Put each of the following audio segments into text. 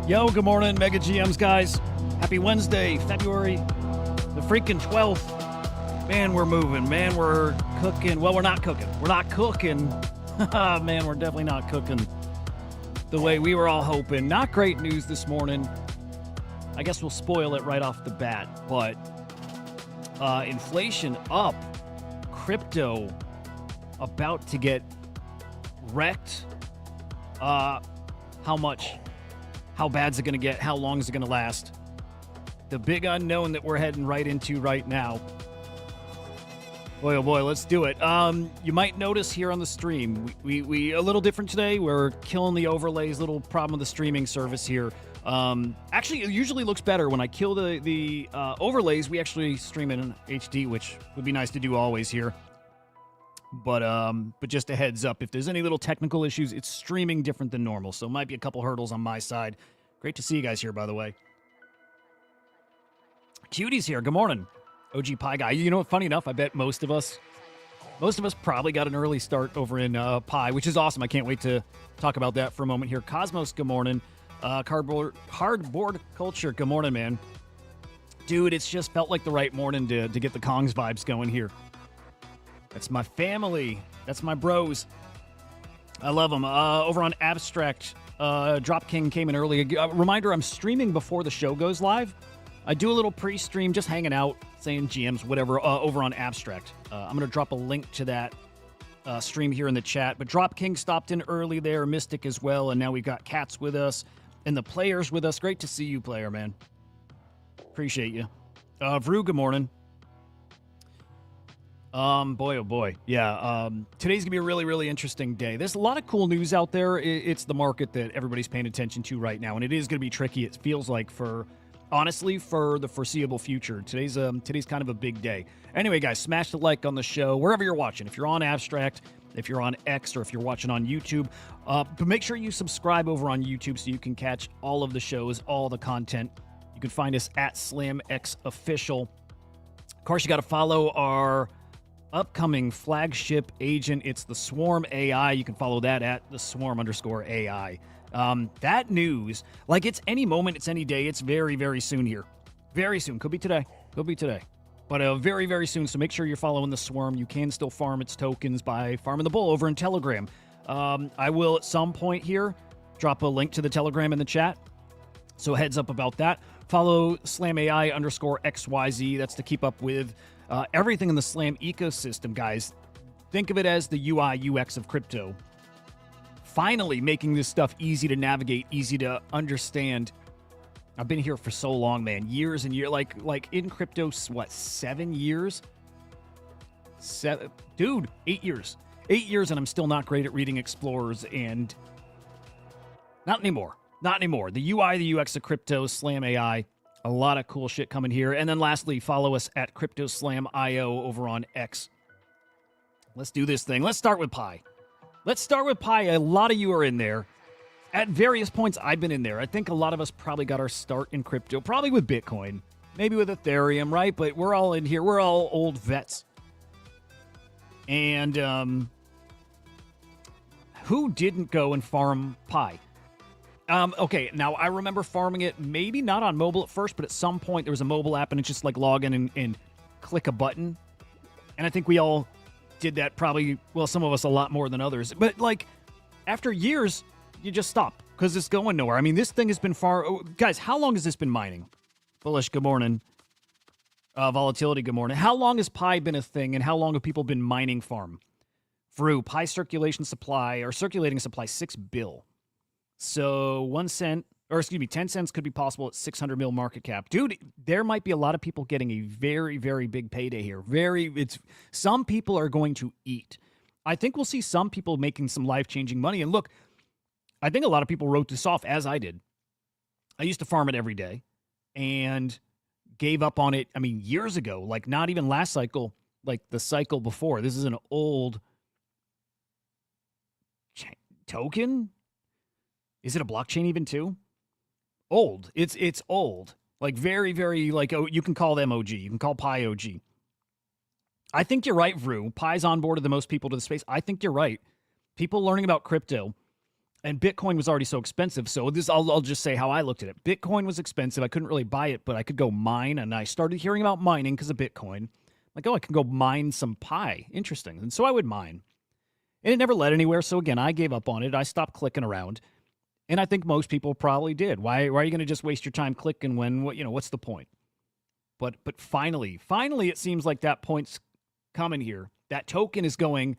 Yo, good morning, Mega GMs, guys. Happy Wednesday, February the freaking 12th. Man, we're moving. Man, we're cooking. Well, we're not cooking. We're not cooking. Man, we're definitely not cooking the way we were all hoping. Not great news this morning. I guess we'll spoil it right off the bat, but inflation up. Crypto about to get wrecked. How much? How bad's it going to get? How long is it going to last? The big unknown that we're heading right into right now. Boy, oh boy, let's do it. You might notice here on the stream, we a little different today. We're killing the overlays, little problem with the streaming service here. Actually, it usually looks better when I kill the overlays. We actually stream in HD, which would be nice to do always here. But just a heads up, if there's any little technical issues, it's streaming different than normal, so it might be a couple hurdles on my side. Great to see you guys here, by the way. Cutie's here. Good morning, OG Pie Guy. You know what? Funny enough, I bet most of us probably got an early start over in Pi, which is awesome. I can't wait to talk about that for a moment here. Cosmos, good morning. Cardboard Culture, good morning, man. Dude, it's just felt like the right morning to get the Kongs vibes going here. That's my family. That's my bros. I love them. Over on Abstract, Drop King came in early. Reminder, I'm streaming before the show goes live. I do a little pre-stream, just hanging out, saying GMs, whatever, over on Abstract. I'm going to drop a link to that stream here in the chat. But Drop King stopped in early there, Mystic as well, and now we've got Cats with us and the players with us. Great to see you, player, man. Appreciate you. Vru, good morning. Boy, oh boy. Yeah, today's gonna be a really, really interesting day. There's a lot of cool news out there. It's the market that everybody's paying attention to right now, and it is gonna be tricky, it feels like, honestly, for the foreseeable future. Today's kind of a big day. Anyway, guys, smash the like on the show, wherever you're watching. If you're on Abstract, if you're on X, or if you're watching on YouTube. But make sure you subscribe over on YouTube so you can catch all of the shows, all the content. You can find us at SlamX Official. Of course, you got to follow our upcoming flagship agent. It's the Swarm AI. You can follow that at the Swarm_AI. That news, like, it's any moment, it's any day. It's very, very soon here. Very soon. Could be today. Could be today. But very, very soon. So make sure you're following the Swarm. You can still farm its tokens by farming the bull over in Telegram. I will at some point here drop a link to the Telegram in the chat. So heads up about that. Follow SlamAI_XYZ. That's to keep up with everything in the Slam ecosystem, guys. Think of it as the UI, UX of crypto. Finally making this stuff easy to navigate, easy to understand. I've been here for so long, man. Years and years. Like in crypto, what, 7 years? Dude, 8 years. 8 years, and I'm still not great at reading explorers, and not anymore. Not anymore. The UI, the UX of crypto, Slam AI, a lot of cool shit coming here. And then lastly, follow us at CryptoSlamIO over on X. Let's do this thing. Let's start with Pi. Let's start with Pi. A lot of you are in there. At various points, I've been in there. I think a lot of us probably got our start in crypto, probably with Bitcoin, maybe with Ethereum, right? But we're all in here. We're all old vets. And who didn't go and farm Pi? Okay, now I remember farming it, maybe not on mobile at first, but at some point there was a mobile app and it's just like log in and click a button. And I think we all did that probably, well, some of us a lot more than others. But like after years, you just stop because it's going nowhere. I mean, this thing has been guys, how long has this been mining? Bullish, good morning. Volatility, good morning. How long has Pi been a thing and how long have people been mining farm? Through Pi circulating supply, 6 bill. So 1 cent, or excuse me, 10 cents could be possible at 600 mil market cap. Dude, there might be a lot of people getting a very, very big payday here. Some people are going to eat. I think we'll see some people making some life-changing money. And look, I think a lot of people wrote this off, as I did. I used to farm it every day and gave up on it, I mean, years ago, like not even last cycle, like the cycle before. This is an old token? Is it a blockchain even too? Old. It's old. Like very, very, like, oh, you can call them OG. You can call Pi OG. I think you're right, Vru. Pi's onboarded the most people to the space. I think you're right. People learning about crypto, and Bitcoin was already so expensive. So I'll just say how I looked at it. Bitcoin was expensive. I couldn't really buy it, but I could go mine, and I started hearing about mining because of Bitcoin. Like, oh, I can go mine some Pi. Interesting. And so I would mine. And it never led anywhere. So again, I gave up on it. I stopped clicking around. And I think most people probably did. Why are you going to just waste your time clicking when, what's the point? But finally, it seems like that point's coming here. That token is going,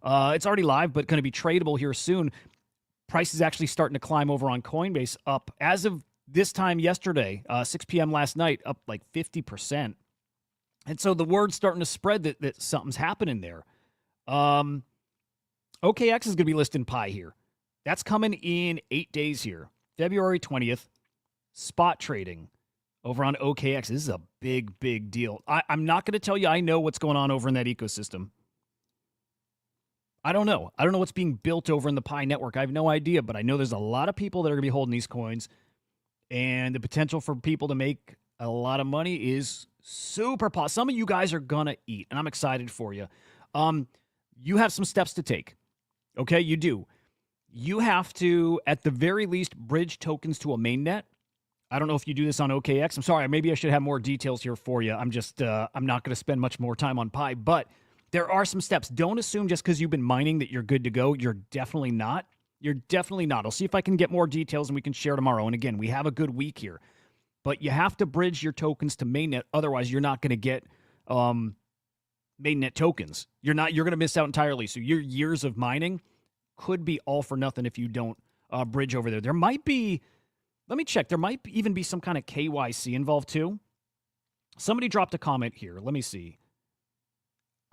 it's already live, but going to be tradable here soon. Price is actually starting to climb over on Coinbase, up as of this time yesterday, 6 p.m. last night, up like 50%. And so the word's starting to spread that something's happening there. OKX is going to be listing Pi here. That's coming in 8 days here. February 20th, spot trading over on OKX. This is a big, big deal. I'm not going to tell you I know what's going on over in that ecosystem. I don't know. I don't know what's being built over in the Pi network. I have no idea, but I know there's a lot of people that are going to be holding these coins, and the potential for people to make a lot of money is super possible. Some of you guys are going to eat, and I'm excited for you. You have some steps to take. Okay, you do. You have to, at the very least, bridge tokens to a mainnet. I don't know if you do this on OKX. I'm sorry, maybe I should have more details here for you. I'm not going to spend much more time on Pi, but there are some steps. Don't assume just because you've been mining that you're good to go. You're definitely not. You're definitely not. I'll see if I can get more details and we can share tomorrow. And again, we have a good week here. But you have to bridge your tokens to mainnet. Otherwise, you're not going to get mainnet tokens. You're going to miss out entirely. So your years of mining could be all for nothing if you don't bridge over there. There might be, let me check, there might even be some kind of KYC involved too. Somebody dropped a comment here. Let me see.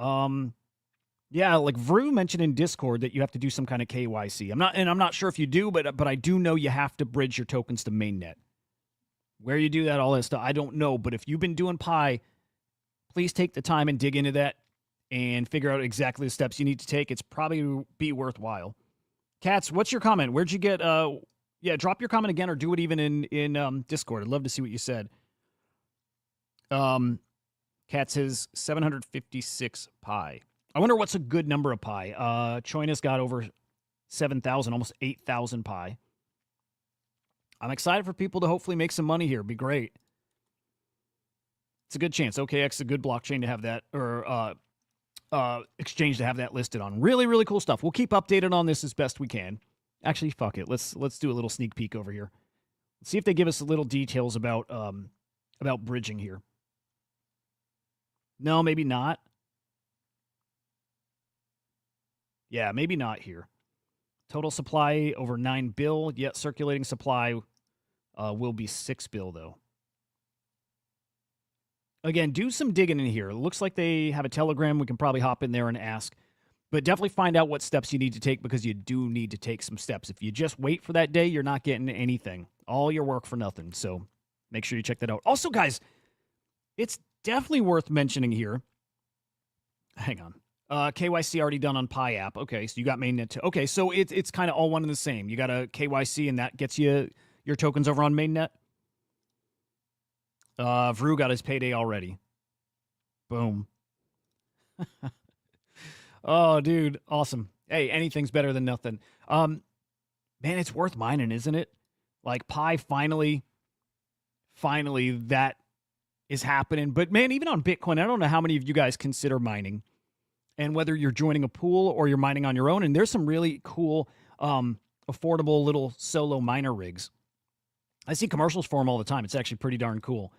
Yeah, like Vru mentioned in Discord that you have to do some kind of KYC. I'm not sure if you do, but I do know you have to bridge your tokens to mainnet. Where you do that, all that stuff, I don't know. But if you've been doing Pi, please take the time and dig into that and figure out exactly the steps you need to take. It's probably be worthwhile. Katz, what's your comment? Where'd you get, drop your comment again or do it even in Discord. I'd love to see what you said. Katz has 756 Pi. I wonder what's a good number of Pi. Choina's got over 7,000, almost 8,000 Pi. I'm excited for people to hopefully make some money here. It'd be great. It's a good chance. OKX is a good blockchain to have that, or exchange to have that listed on. Really, really cool stuff. We'll keep updated on this as best we can. Actually, fuck it. Let's do a little sneak peek over here. Let's see if they give us a little details about bridging here. No, maybe not. Yeah, maybe not here. Total supply over 9 bill, yet circulating supply will be 6 bill, though. Again, do some digging in here. It looks like they have a Telegram. We can probably hop in there and ask. But definitely find out what steps you need to take because you do need to take some steps. If you just wait for that day, you're not getting anything. All your work for nothing. So make sure you check that out. Also, guys, it's definitely worth mentioning here. Hang on. KYC already done on Pi app. Okay, so you got mainnet too. Okay, so it's kind of all one and the same. You got a KYC and that gets you your tokens over on mainnet. Vru got his payday already. Boom. Oh, dude, awesome. Hey, anything's better than nothing. Man, it's worth mining, isn't it? Like Pi finally that is happening. But man, even on Bitcoin, I don't know how many of you guys consider mining and whether you're joining a pool or you're mining on your own. And there's some really cool, affordable little solo miner rigs. I see commercials for them all the time. It's actually pretty darn cool.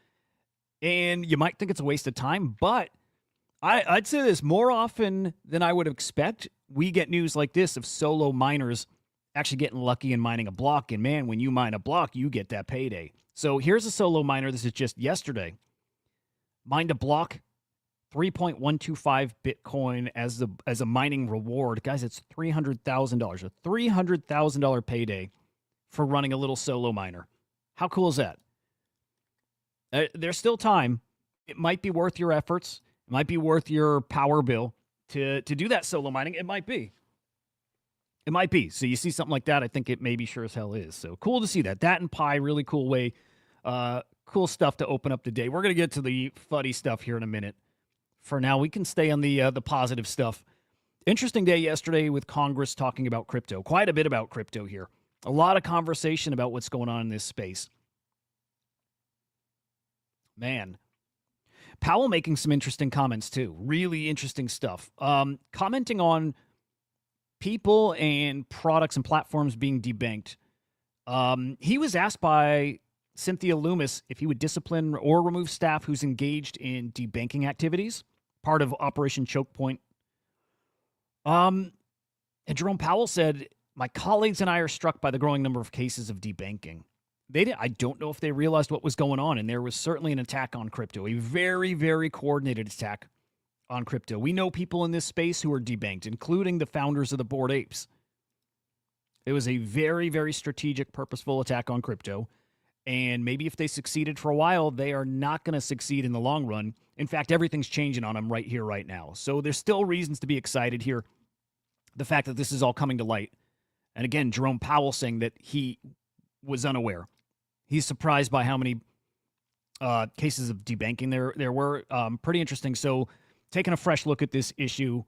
And you might think it's a waste of time, but I'd say this more often than I would expect. We get news like this of solo miners actually getting lucky and mining a block. And man, when you mine a block, you get that payday. So here's a solo miner. This is just yesterday. Mined a block, 3.125 Bitcoin as a mining reward. Guys, it's $300,000. A $300,000 payday for running a little solo miner. How cool is that? There's still time. It might be worth your efforts. It might be worth your power bill to do that solo mining. It might be. It might be. So you see something like that, I think it maybe sure as hell is. So cool to see that. That and Pi, really cool way. Cool stuff to open up the day. We're going to get to the fuddy stuff here in a minute. For now, we can stay on the positive stuff. Interesting day yesterday with Congress talking about crypto. Quite a bit about crypto here. A lot of conversation about what's going on in this space. Man. Powell making some interesting comments too. Really interesting stuff. Commenting on people and products and platforms being debanked. He was asked by Cynthia Loomis if he would discipline or remove staff who's engaged in debanking activities, part of Operation Choke Point. And Jerome Powell said, "My colleagues and I are struck by the growing number of cases of debanking." I don't know if they realized what was going on, and there was certainly an attack on crypto, a very, very coordinated attack on crypto. We know people in this space who are debanked, including the founders of the Bored Apes. It was a very, very strategic, purposeful attack on crypto, and maybe if they succeeded for a while, they are not going to succeed in the long run. In fact, everything's changing on them right here, right now. So there's still reasons to be excited here. The fact that this is all coming to light. And again, Jerome Powell saying that he was unaware. He's surprised by how many cases of debanking there were. Pretty interesting. So taking a fresh look at this issue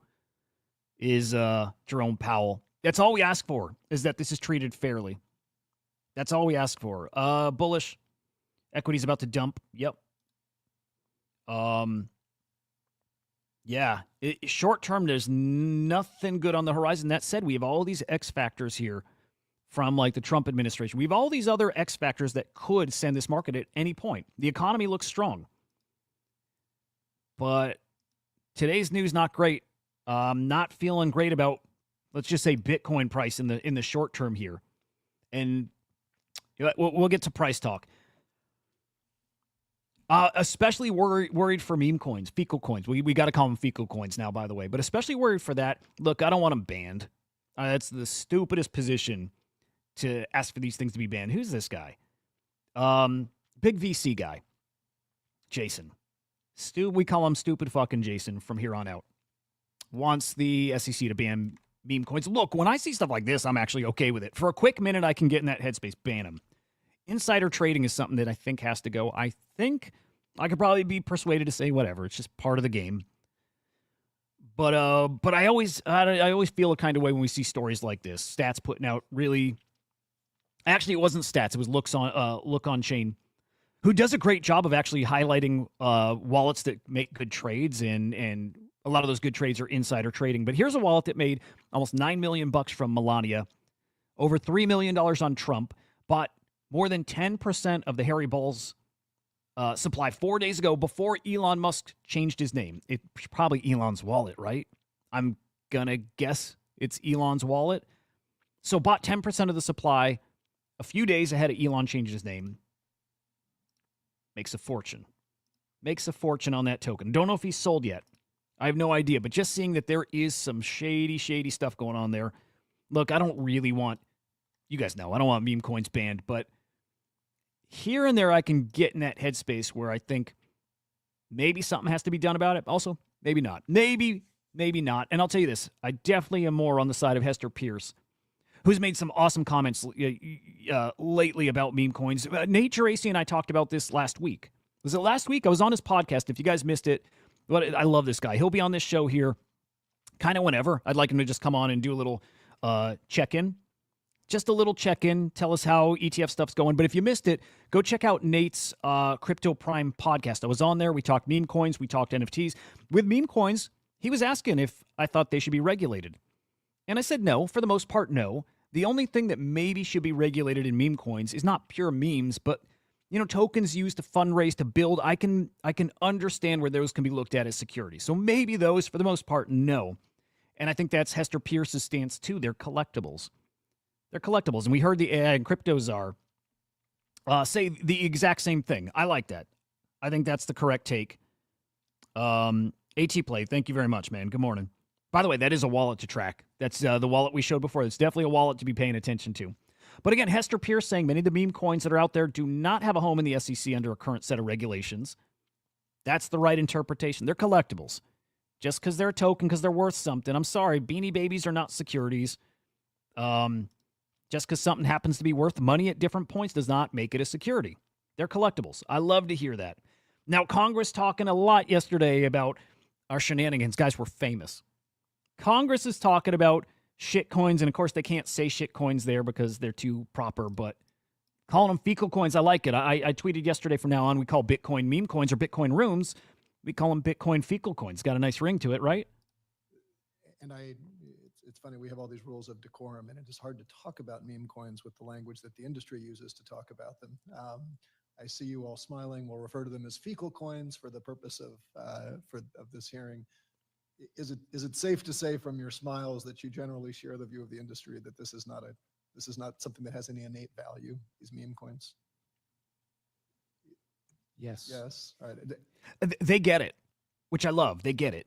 is Jerome Powell. That's all we ask for, is that this is treated fairly. That's all we ask for. Bullish. Equity's about to dump. Yep. Yeah. Short term, there's nothing good on the horizon. That said, we have all these X factors here from like the Trump administration. We have all these other X factors that could send this market at any point. The economy looks strong. But today's news, not great. Not feeling great about, let's just say, Bitcoin price in the short term here. And we'll get to price talk. Especially worried for meme coins, fecal coins. We got to call them fecal coins now, by the way. But especially worried for that. Look, I don't want them banned. That's the stupidest position to ask for these things to be banned. Who's this guy? Big VC guy. Jason. We call him stupid fucking Jason from here on out. Wants the SEC to ban meme coins. Look, when I see stuff like this, I'm actually okay with it. For a quick minute, I can get in that headspace. Ban them. Insider trading is something that I think has to go. I think I could probably be persuaded to say whatever. It's just part of the game. But I always feel a kind of way when we see stories like this. Stats putting out really. Actually, it wasn't Stats. It was Look on Chain, who does a great job of actually highlighting wallets that make good trades, and a lot of those good trades are insider trading. But here's a wallet that made almost $9 million from Melania, over $3 million on Trump, bought more than 10% of the Harry Balls supply 4 days ago before Elon Musk changed his name. It's probably Elon's wallet, right? I'm going to guess it's Elon's wallet. So bought 10% of the supply a few days ahead of Elon changing his name. Makes a fortune. makes a fortune on that token. Don't know if he's sold yet. I have no idea, but just seeing that there is some shady stuff going on there. Look, I don't really want, you guys know, I don't want meme coins banned, but here and there I can get in that headspace where I think maybe something has to be done about it. Also, maybe not. Maybe not. And I'll tell you this, I definitely am more on the side of Hester Pierce, who's made some awesome comments lately about meme coins. Nate Geraci and I talked about this last week. Was it last week? I was on his podcast. If you guys missed it, but I love this guy. He'll be on this show here kind of whenever. I'd like him to just come on and do a little check-in. Just a little check-in. Tell us how ETF stuff's going. But if you missed it, go check out Nate's Crypto Prime podcast. I was on there. We talked meme coins. We talked NFTs. With meme coins, he was asking if I thought they should be regulated. And I said no. For the most part, no. The only thing that maybe should be regulated in meme coins is not pure memes, but tokens used to fundraise, to build. I can understand where those can be looked at as security. So maybe those, for the most part, no. And I think that's Hester Pierce's stance too. They're collectibles. They're collectibles. And we heard the AI and crypto czar say the exact same thing. I like that. I think that's the correct take. AT Play, thank you very much, man. Good morning. By the way, that is a wallet to track. That's the wallet we showed before. It's definitely a wallet to be paying attention to. But again, Hester Pierce saying many of the meme coins that are out there do not have a home in the SEC under a current set of regulations. That's the right interpretation. They're collectibles. Just because they're a token, because they're worth something. I'm sorry, Beanie Babies are not securities. Just because something happens to be worth money at different points does not make it a security. They're collectibles. I love to hear that. Now, Congress talking a lot yesterday about our shenanigans. Guys, we're famous. Congress is talking about shit coins, and of course they can't say shit coins there because they're too proper, but calling them fecal coins, I like it. I tweeted yesterday from now on, we call Bitcoin meme coins or Bitcoin rooms. We call them Bitcoin fecal coins. Got a nice ring to it, right? And it's funny, we have all these rules of decorum, and it is hard to talk about meme coins with the language that the industry uses to talk about them. I see you all smiling. We'll refer to them as fecal coins for the purpose of this hearing. Is it safe to say from your smiles that you generally share the view of the industry that this is not something that has any innate value, these meme coins? Yes. Yes. All right. They get it, which I love. They get it.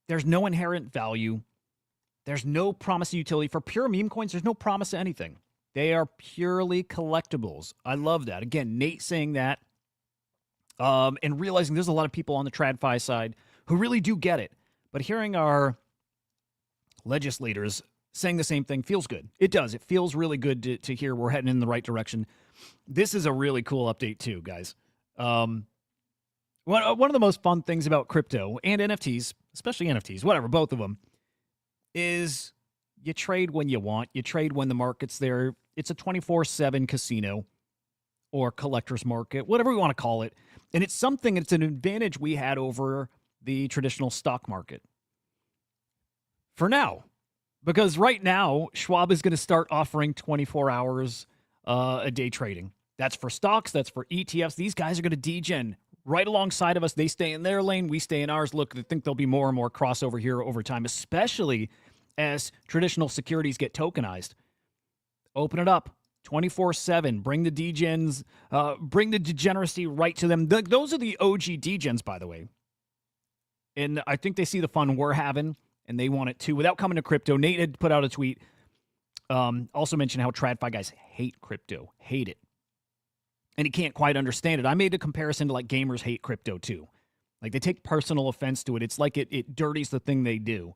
There's no inherent value. There's no promise of utility. For pure meme coins, there's no promise of anything. They are purely collectibles. I love that. Again, Nate saying that and realizing there's a lot of people on the TradFi side who really do get it. But hearing our legislators saying the same thing feels good. It does. It feels really good to hear we're heading in the right direction. This is a really cool update too, guys. One of the most fun things about crypto and NFTs, especially NFTs, whatever, both of them, is you trade when you want. You trade when the market's there. It's a 24/7 casino or collector's market, whatever we want to call it. And it's an advantage we had over the traditional stock market. For now. Because right now, Schwab is going to start offering 24 hours a day trading. That's for stocks. That's for ETFs. These guys are going to degen right alongside of us. They stay in their lane. We stay in ours. Look, I think there'll be more and more crossover here over time, especially as traditional securities get tokenized. Open it up 24/7. Bring the degens, bring the degeneracy right to them. Those are the OG degens, by the way. And I think they see the fun we're having, and they want it too. Without coming to crypto, Nate had put out a tweet. Also mentioned how TradFi guys hate crypto. Hate it. And he can't quite understand it. I made a comparison to like gamers hate crypto too. Like they take personal offense to it. It's like it dirties the thing they do.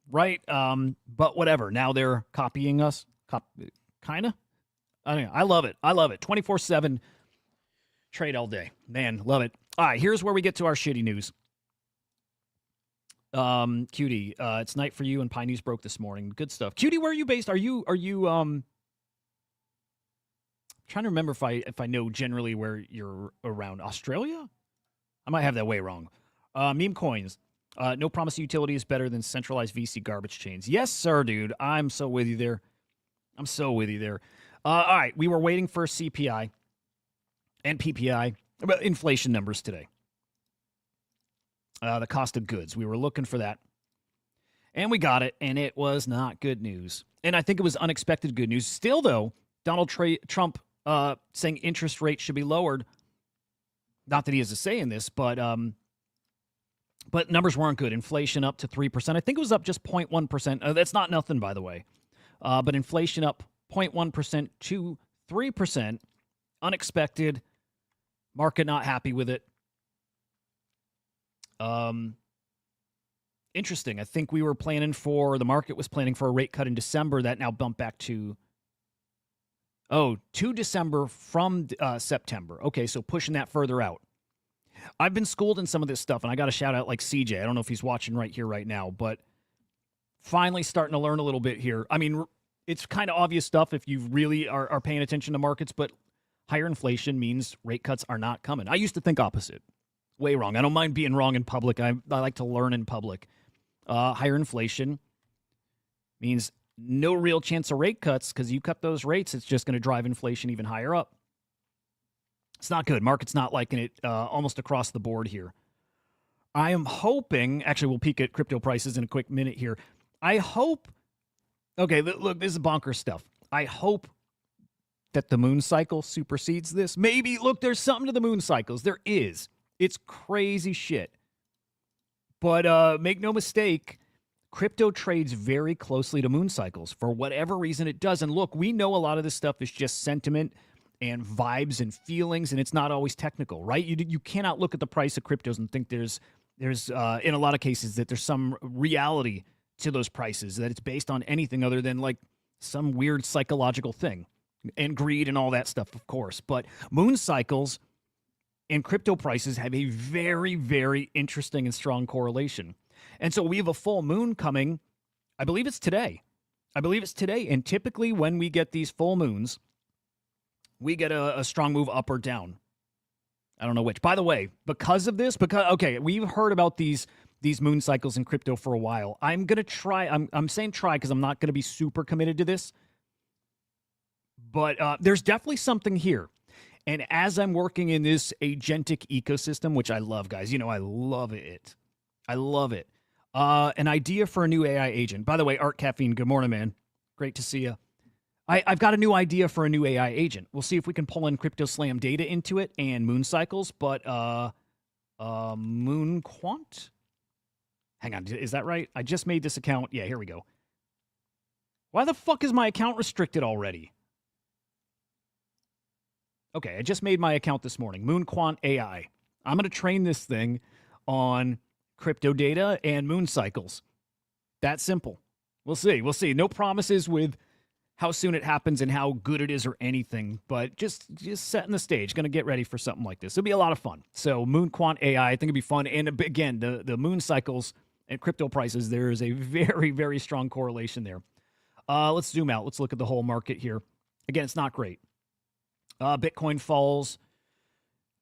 Right? But whatever. Now they're copying us. Kind of. I don't know. I love it. I love it. 24/7 trade all day. Man, love it. All right, here's where we get to our shitty news. Cutie, it's night for you and Pine News broke this morning. Good stuff. Cutie, where are you based? Are you trying to remember if I know generally where you're around. Australia? I might have that way wrong. Meme coins. No promise of utility is better than centralized VC garbage chains. Yes, sir, dude. I'm so with you there. All right, we were waiting for CPI and PPI, inflation numbers today. The cost of goods. We were looking for that. And we got it, and it was not good news. And I think it was unexpected good news. Still, though, Donald Trump saying interest rates should be lowered. Not that he has a say in this, but numbers weren't good. Inflation up to 3%. I think it was up just 0.1%. That's not nothing, by the way. But inflation up 0.1% to 3%. Unexpected. Market not happy with it. Interesting. I think the market was planning for a rate cut in December. That now bumped back to December from September. Okay, so pushing that further out. I've been schooled in some of this stuff, and I got to shout out like CJ. I don't know if he's watching right here, right now, but finally starting to learn a little bit here. I mean, it's kind of obvious stuff if you really are paying attention to markets, but higher inflation means rate cuts are not coming. I used to think opposite. Way wrong. I don't mind being wrong in public. I like to learn in public. Higher inflation means no real chance of rate cuts because you cut those rates, it's just going to drive inflation even higher up. It's not good. Market's not liking it almost across the board here. I am hoping, actually we'll peek at crypto prices in a quick minute here. I hope, okay, look, this is bonker stuff. I hope that the moon cycle supersedes this. Maybe, look, there's something to the moon cycles. There is. It's crazy shit. But make no mistake, crypto trades very closely to moon cycles. For whatever reason it does. And look, we know a lot of this stuff is just sentiment and vibes and feelings, and it's not always technical, right? You cannot look at the price of cryptos and think there's in a lot of cases that there's some reality to those prices, that it's based on anything other than like some weird psychological thing and greed and all that stuff, of course. But moon cycles and crypto prices have a very, very interesting and strong correlation. And so we have a full moon coming. I believe it's today. And typically when we get these full moons, we get a strong move up or down. I don't know which. By the way, because of this, okay, we've heard about these moon cycles in crypto for a while. I'm going to try. I'm saying try because I'm not going to be super committed to this. But there's definitely something here. And as I'm working in this agentic ecosystem, which I love, guys, you know, I love it. I love it. An idea for a new AI agent. By the way, Art Caffeine, good morning, man. Great to see you. I've got a new idea for a new AI agent. We'll see if we can pull in Crypto Slam data into it and moon cycles, but moon quant? Hang on, is that right? I just made this account. Yeah, here we go. Why the fuck is my account restricted already? Okay, I just made my account this morning. Moon Quant AI. I'm going to train this thing on crypto data and moon cycles. That simple. We'll see. No promises with how soon it happens and how good it is or anything, but just setting the stage. Going to get ready for something like this. It'll be a lot of fun. So Moon Quant AI, I think it'd be fun. And again, the moon cycles and crypto prices, there is a very, very strong correlation there. Let's zoom out. Let's look at the whole market here. Again, it's not great. Bitcoin falls.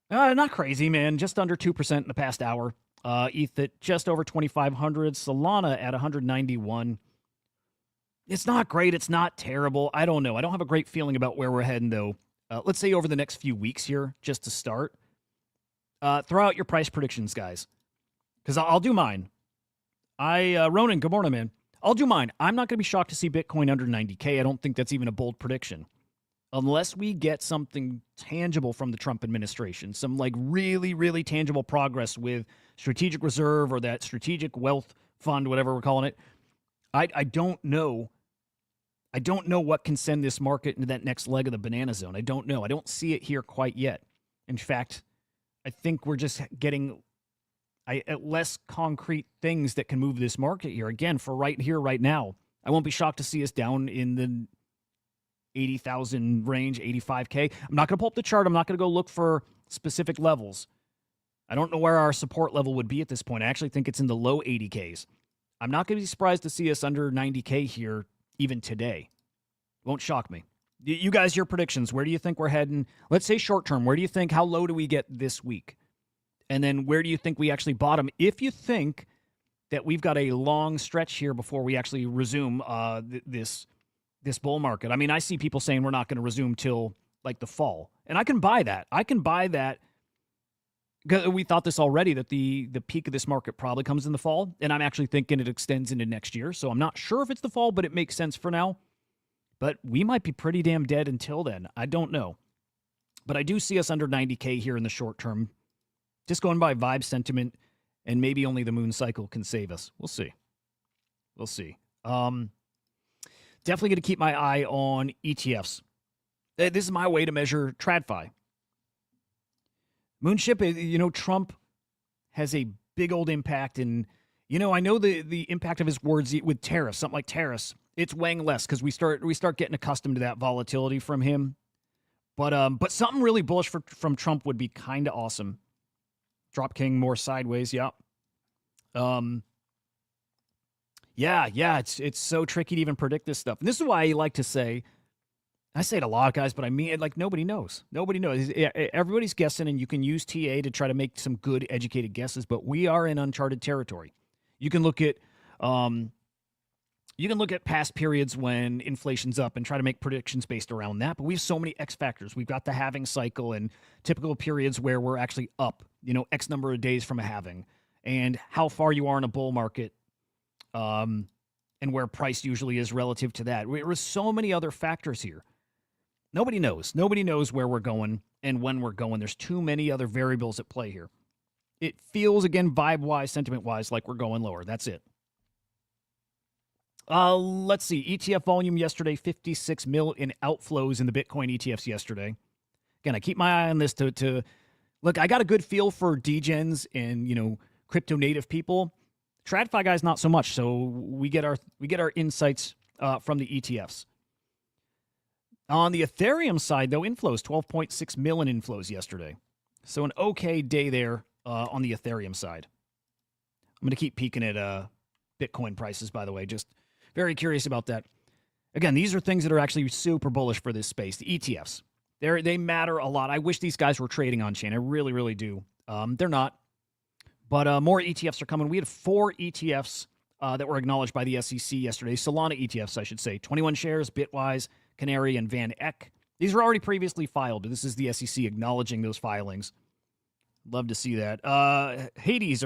Not crazy, man. Just under 2% in the past hour. ETH at just over 2,500. Solana at 191. It's not great. It's not terrible. I don't know. I don't have a great feeling about where we're heading, though. Let's say over the next few weeks here, just to start. Throw out your price predictions, guys, because I'll do mine. Ronan, good morning, man. I'll do mine. I'm not going to be shocked to see Bitcoin under 90K. I don't think that's even a bold prediction. Unless we get something tangible from the Trump administration, some like really, really tangible progress with strategic reserve or that strategic wealth fund, whatever we're calling it. I don't know. I don't know what can send this market into that next leg of the banana zone. I don't know. I don't see it here quite yet. In fact, I think we're just getting less concrete things that can move this market here. Again, for right here, right now, I won't be shocked to see us down in the 80,000 range, 85K. I'm not going to pull up the chart. I'm not going to go look for specific levels. I don't know where our support level would be at this point. I actually think it's in the low 80Ks. I'm not going to be surprised to see us under 90K here even today. Won't shock me. You guys, your predictions. Where do you think we're heading? Let's say short term. Where do you think, how low do we get this week? And then where do you think we actually bottom? If you think that we've got a long stretch here before we actually resume this bull market. I mean, I see people saying we're not going to resume till like the fall. And I can buy that. We thought this already, that the peak of this market probably comes in the fall. And I'm actually thinking it extends into next year. So I'm not sure if it's the fall, but it makes sense for now. But we might be pretty damn dead until then. I don't know. But I do see us under 90K here in the short term. Just going by vibe sentiment, and maybe only the moon cycle can save us. We'll see. We'll see. Definitely going to keep my eye on ETFs. This is my way to measure TradFi. Moonship, Trump has a big old impact. And, I know the impact of his words with tariffs, something like tariffs, it's weighing less because we start getting accustomed to that volatility from him. But something really bullish from Trump would be kind of awesome. Drop King more sideways, yeah. Yeah, it's so tricky to even predict this stuff. And this is why I like to say, I say it a lot, guys, but I mean it like nobody knows. Nobody knows. Everybody's guessing, and you can use TA to try to make some good, educated guesses, but we are in uncharted territory. You can look at past periods when inflation's up and try to make predictions based around that, but we have so many X factors. We've got the halving cycle and typical periods where we're actually up, X number of days from a halving, and how far you are in a bull market. And where price usually is relative to that. There are so many other factors here. Nobody knows. Nobody knows where we're going and when we're going. There's too many other variables at play here. It feels, again, vibe-wise, sentiment-wise, like we're going lower. That's it. Let's see. ETF volume yesterday, 56 mil in outflows in the Bitcoin ETFs yesterday. Again, I keep my eye on this to look, I got a good feel for degens and, crypto native people. TradFi guys, not so much. So we get our insights from the ETFs. On the Ethereum side, though, inflows 12.6 million inflows yesterday. So an okay day there on the Ethereum side. I'm going to keep peeking at Bitcoin prices, by the way. Just very curious about that. Again, these are things that are actually super bullish for this space. The ETFs, they matter a lot. I wish these guys were trading on chain. I really, really do. They're not. But more ETFs are coming. We had 4 ETFs that were acknowledged by the SEC yesterday. Solana ETFs, I should say. 21 shares, Bitwise, Canary, and Van Eck. These were already previously filed. This is the SEC acknowledging those filings. Love to see that. Hades,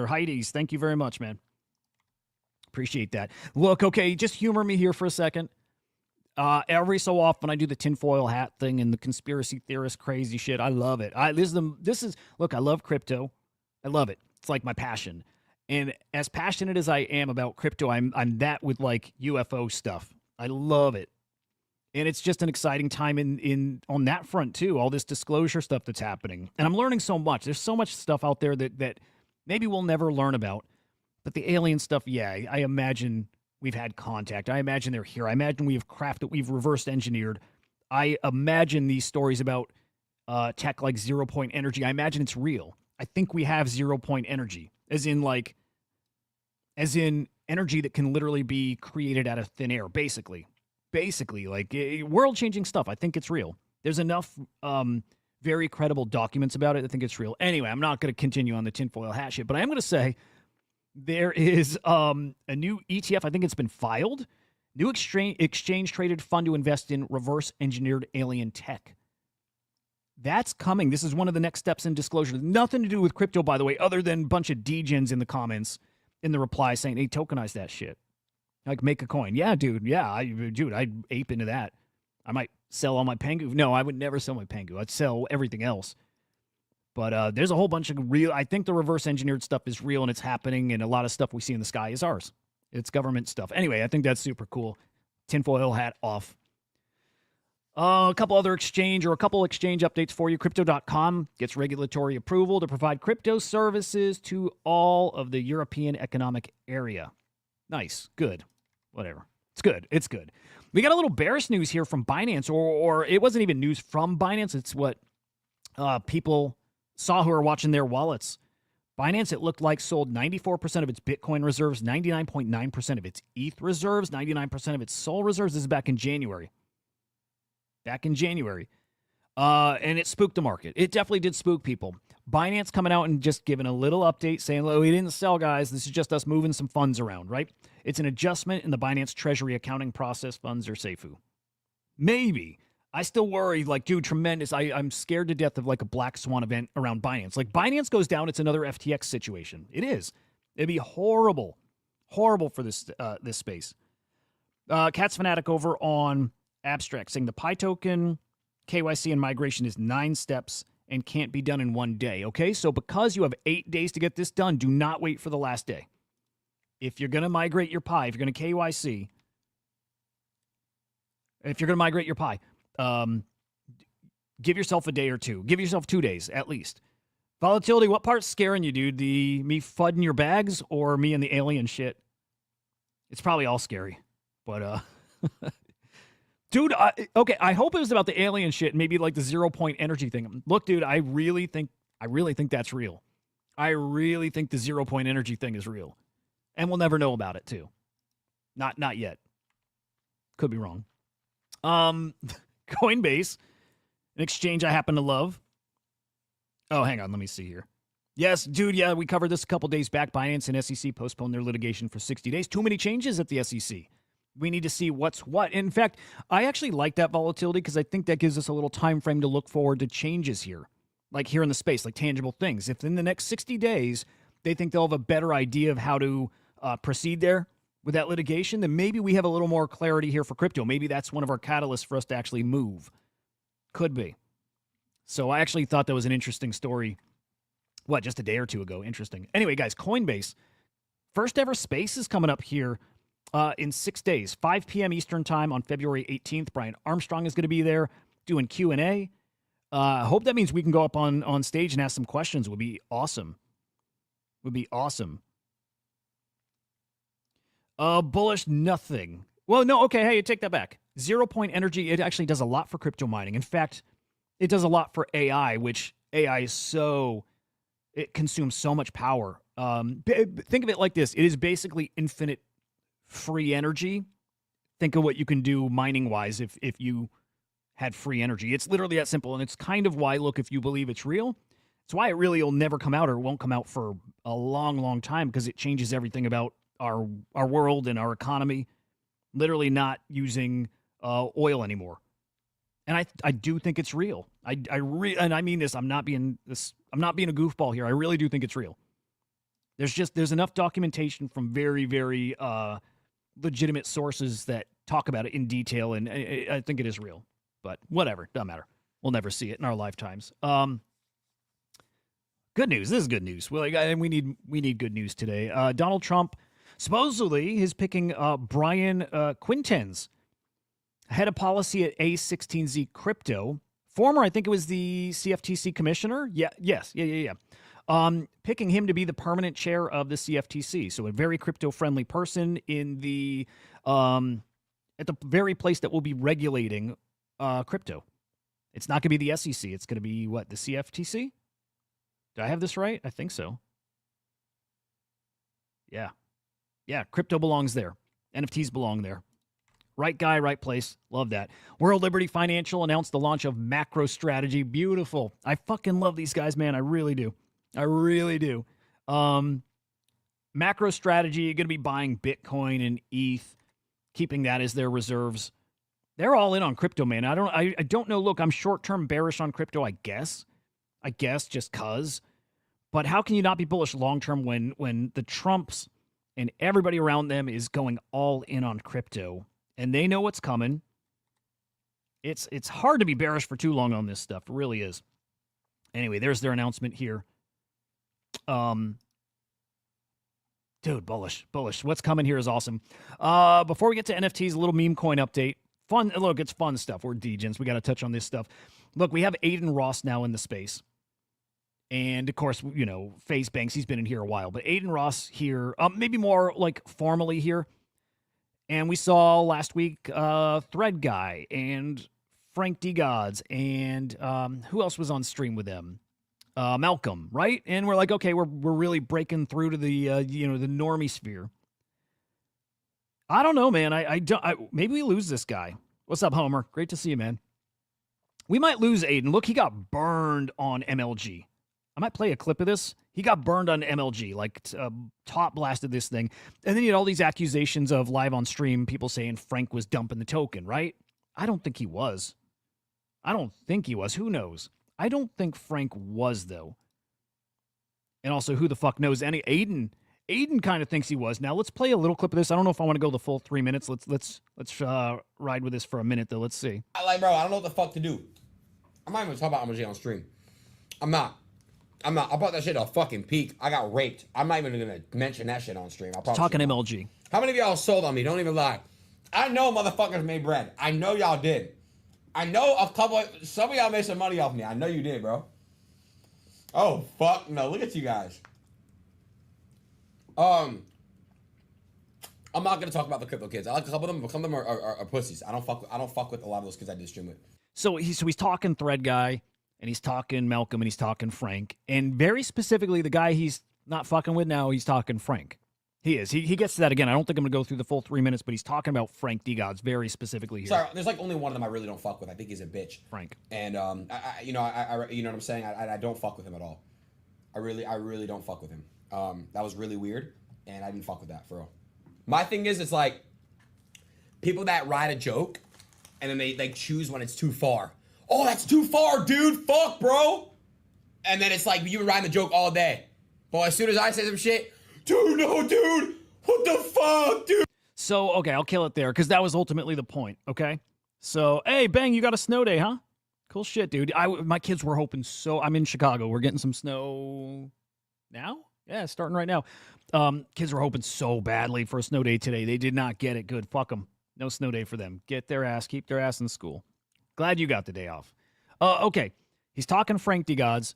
thank you very much, man. Appreciate that. Look, okay, just humor me here for a second. Every so often I do the tinfoil hat thing and the conspiracy theorist crazy shit. I love it. Look, I love crypto. I love it. It's like my passion. And as passionate as I am about crypto, I'm that with like UFO stuff. I love it. And it's just an exciting time in on that front too, all this disclosure stuff that's happening. And I'm learning so much. There's so much stuff out there that maybe we'll never learn about. But the alien stuff, yeah, I imagine we've had contact. I imagine they're here. I imagine we have crafted, we've reverse engineered. I imagine these stories about tech like 0 point energy. I imagine it's real. I think we have 0 point energy, as in energy that can literally be created out of thin air, basically like world-changing stuff. I think it's real. There's enough very credible documents about it. I think it's real. Anyway, I'm not going to continue on the tinfoil hat shit, but I am going to say there is a new ETF. I think it's been filed. New exchange-traded fund to invest in reverse-engineered alien tech. That's coming. This is one of the next steps in disclosure. Nothing to do with crypto, by the way, other than a bunch of degens in the comments, in the reply saying, hey, tokenize that shit. Like, make a coin. Yeah, dude. Yeah, I'd ape into that. I might sell all my Pengu. No, I would never sell my Pengu. I'd sell everything else. But there's a whole bunch of real, I think the reverse engineered stuff is real and it's happening, and a lot of stuff we see in the sky is ours. It's government stuff. Anyway, I think that's super cool. Tinfoil hat off. A couple exchange updates for you. Crypto.com gets regulatory approval to provide crypto services to all of the European Economic Area. Nice. Good. Whatever. It's good. We got a little bearish news here from Binance, or it wasn't even news from Binance. It's what people saw who are watching their wallets. Binance, it looked like, sold 94% of its Bitcoin reserves, 99.9% of its ETH reserves, 99% of its Sol reserves. This is back in January. And it spooked the market. It definitely did spook people. Binance coming out and just giving a little update saying, "Look, we didn't sell, guys. This is just us moving some funds around," right? It's an adjustment in the Binance treasury accounting process. Funds are safe. Maybe. I still worry, like, dude, tremendous. I'm scared to death of like a black swan event around Binance. Like, Binance goes down, it's another FTX situation. It is. It'd be horrible for this space. Cat's Fanatic over on Abstract saying the Pi token KYC and migration is 9 steps and can't be done in one day, okay? So because you have 8 days to get this done, do not wait for the last day. If you're going to migrate your Pi, if you're going to KYC, if you're going to migrate your Pi, give yourself a day or two. Give yourself 2 days at least. Volatility, what part's scaring you, dude? Me fudding your bags or me and the alien shit? It's probably all scary. But, dude, okay, I hope it was about the alien shit, maybe like the 0 point energy thing. Look, dude, I really think that's real. I really think the 0 point energy thing is real. And we'll never know about it, too. Not yet. Could be wrong. Coinbase, an exchange I happen to love. Oh, hang on. Let me see here. Yes, dude. Yeah, we covered this a couple days back. Binance and SEC postponed their litigation for 60 days. Too many changes at the SEC. We need to see what's what. In fact, I actually like that volatility because I think that gives us a little time frame to look forward to changes here, like here in the space, like tangible things. If in the next 60 days they think they'll have a better idea of how to proceed there with that litigation, then maybe we have a little more clarity here for crypto. Maybe that's one of our catalysts for us to actually move. Could be. So I actually thought that was an interesting story. What, just a day or two ago? Interesting. Anyway, guys, Coinbase, first ever space is coming up here in 6 days, 5 p.m. Eastern time on February 18th. Brian Armstrong is going to be there doing Q&A. I hope that means we can go up on stage and ask some questions. Would be awesome. Would be awesome. Bullish nothing. Well, no, okay, hey, take that back. 0 point energy, it actually does a lot for crypto mining. In fact, it does a lot for AI, which AI is so, it consumes so much power. Think of it like this. It is basically infinite free energy. Think of what you can do mining-wise if you had free energy. It's literally that simple, and it's kind of why, look, if you believe it's real, it's why it really will never come out or won't come out for a long, long time, because it changes everything about our world and our economy, literally not using oil anymore. And I do think it's real. And I mean this. I'm not being a goofball here. I really do think it's real. There's enough documentation from very, very legitimate sources that talk about it in detail, and I think it is real. But whatever, doesn't matter. We'll never see it in our lifetimes. Good news. This is good news. Well, we need good news today. Donald Trump supposedly is picking Brian Quintenz, head of policy at A16Z Crypto, former, I think it was the CFTC commissioner. Yeah. Picking him to be the permanent chair of the CFTC. So a very crypto-friendly person in the at the very place that will be regulating crypto. It's not going to be the SEC. It's going to be what, the CFTC? Did I have this right? I think so. Yeah, crypto belongs there. NFTs belong there. Right guy, right place. Love that. World Liberty Financial announced the launch of MacroStrategy. Beautiful. I fucking love these guys, man. I really do. MacroStrategy, going to be buying Bitcoin and ETH, keeping that as their reserves. They're all in on crypto, man. I don't know. Look, I'm short-term bearish on crypto, I guess just cuz. But how can you not be bullish long-term when the Trumps and everybody around them is going all in on crypto? And they know what's coming. It's hard to be bearish for too long on this stuff. It really is. Anyway, there's their announcement here. Dude, bullish. What's coming here is awesome. Before we get to NFTs, a little meme coin update. Fun. Look, it's fun stuff. We're degens. We got to touch on this stuff. Look, we have Aiden Ross now in the space. And, of course, FaZe Banks, he's been in here a while. But Aiden Ross here, maybe more like formally here. And we saw last week Thread Guy and Frank D. Gods and who else was on stream with them? Malcolm, right? And we're like, okay, we're really breaking through to the the normie sphere. I don't know, man. Maybe we lose this guy. What's up, Homer? Great to see you, man. We might lose Aiden. Look, he got burned on MLG. I might play a clip of this. He got burned on MLG, like top blasted this thing. And then you had all these accusations of live on stream, people saying Frank was dumping the token, right? I don't think he was. Who knows? I don't think Frank was, though. And also, who the fuck knows? Aiden kind of thinks he was. Now, let's play a little clip of this. I don't know if I want to go the full 3 minutes. Let's ride with this for a minute, though. Let's see. Bro, I don't know what the fuck to do. I'm not even talking about MLG on stream. I'm not. I bought that shit at a fucking peak. I got raped. I'm not even gonna mention that shit on stream. Talking MLG. How many of y'all sold on me? Don't even lie. I know motherfuckers made bread. I know y'all did. I know some of y'all made some money off me. I know you did, bro. Oh, fuck no. Look at you guys. I'm not gonna talk about the crypto kids. I like a couple of them, but some of them are pussies. I don't fuck with a lot of those kids I did stream with. So he's talking Thread Guy, and he's talking Malcolm, and he's talking Frank, and very specifically the guy he's not fucking with now, he's talking Frank. He is. He gets to that again. I don't think I'm gonna go through the full 3 minutes, but he's talking about Frank D Gods very specifically here. Sorry, there's like only one of them I really don't fuck with. I think he's a bitch. Frank. And you know what I'm saying? I don't fuck with him at all. I really don't fuck with him. That was really weird, and I didn't fuck with that for real. My thing is, it's like people that ride a joke, and then they choose when it's too far. Oh, that's too far, dude. Fuck, bro. And then it's like you've been riding the joke all day. But as soon as I say some shit, dude, no, dude. What the fuck, dude? So, okay, I'll kill it there, because that was ultimately the point, okay? So, hey, Bang, you got a snow day, huh? Cool shit, dude. My kids were hoping so. I'm in Chicago. We're getting some snow now? Yeah, starting right now. Kids were hoping so badly for a snow day today. They did not get it. Good. Fuck them. No snow day for them. Keep their ass in school. Glad you got the day off. Okay. He's talking Frank D Gods.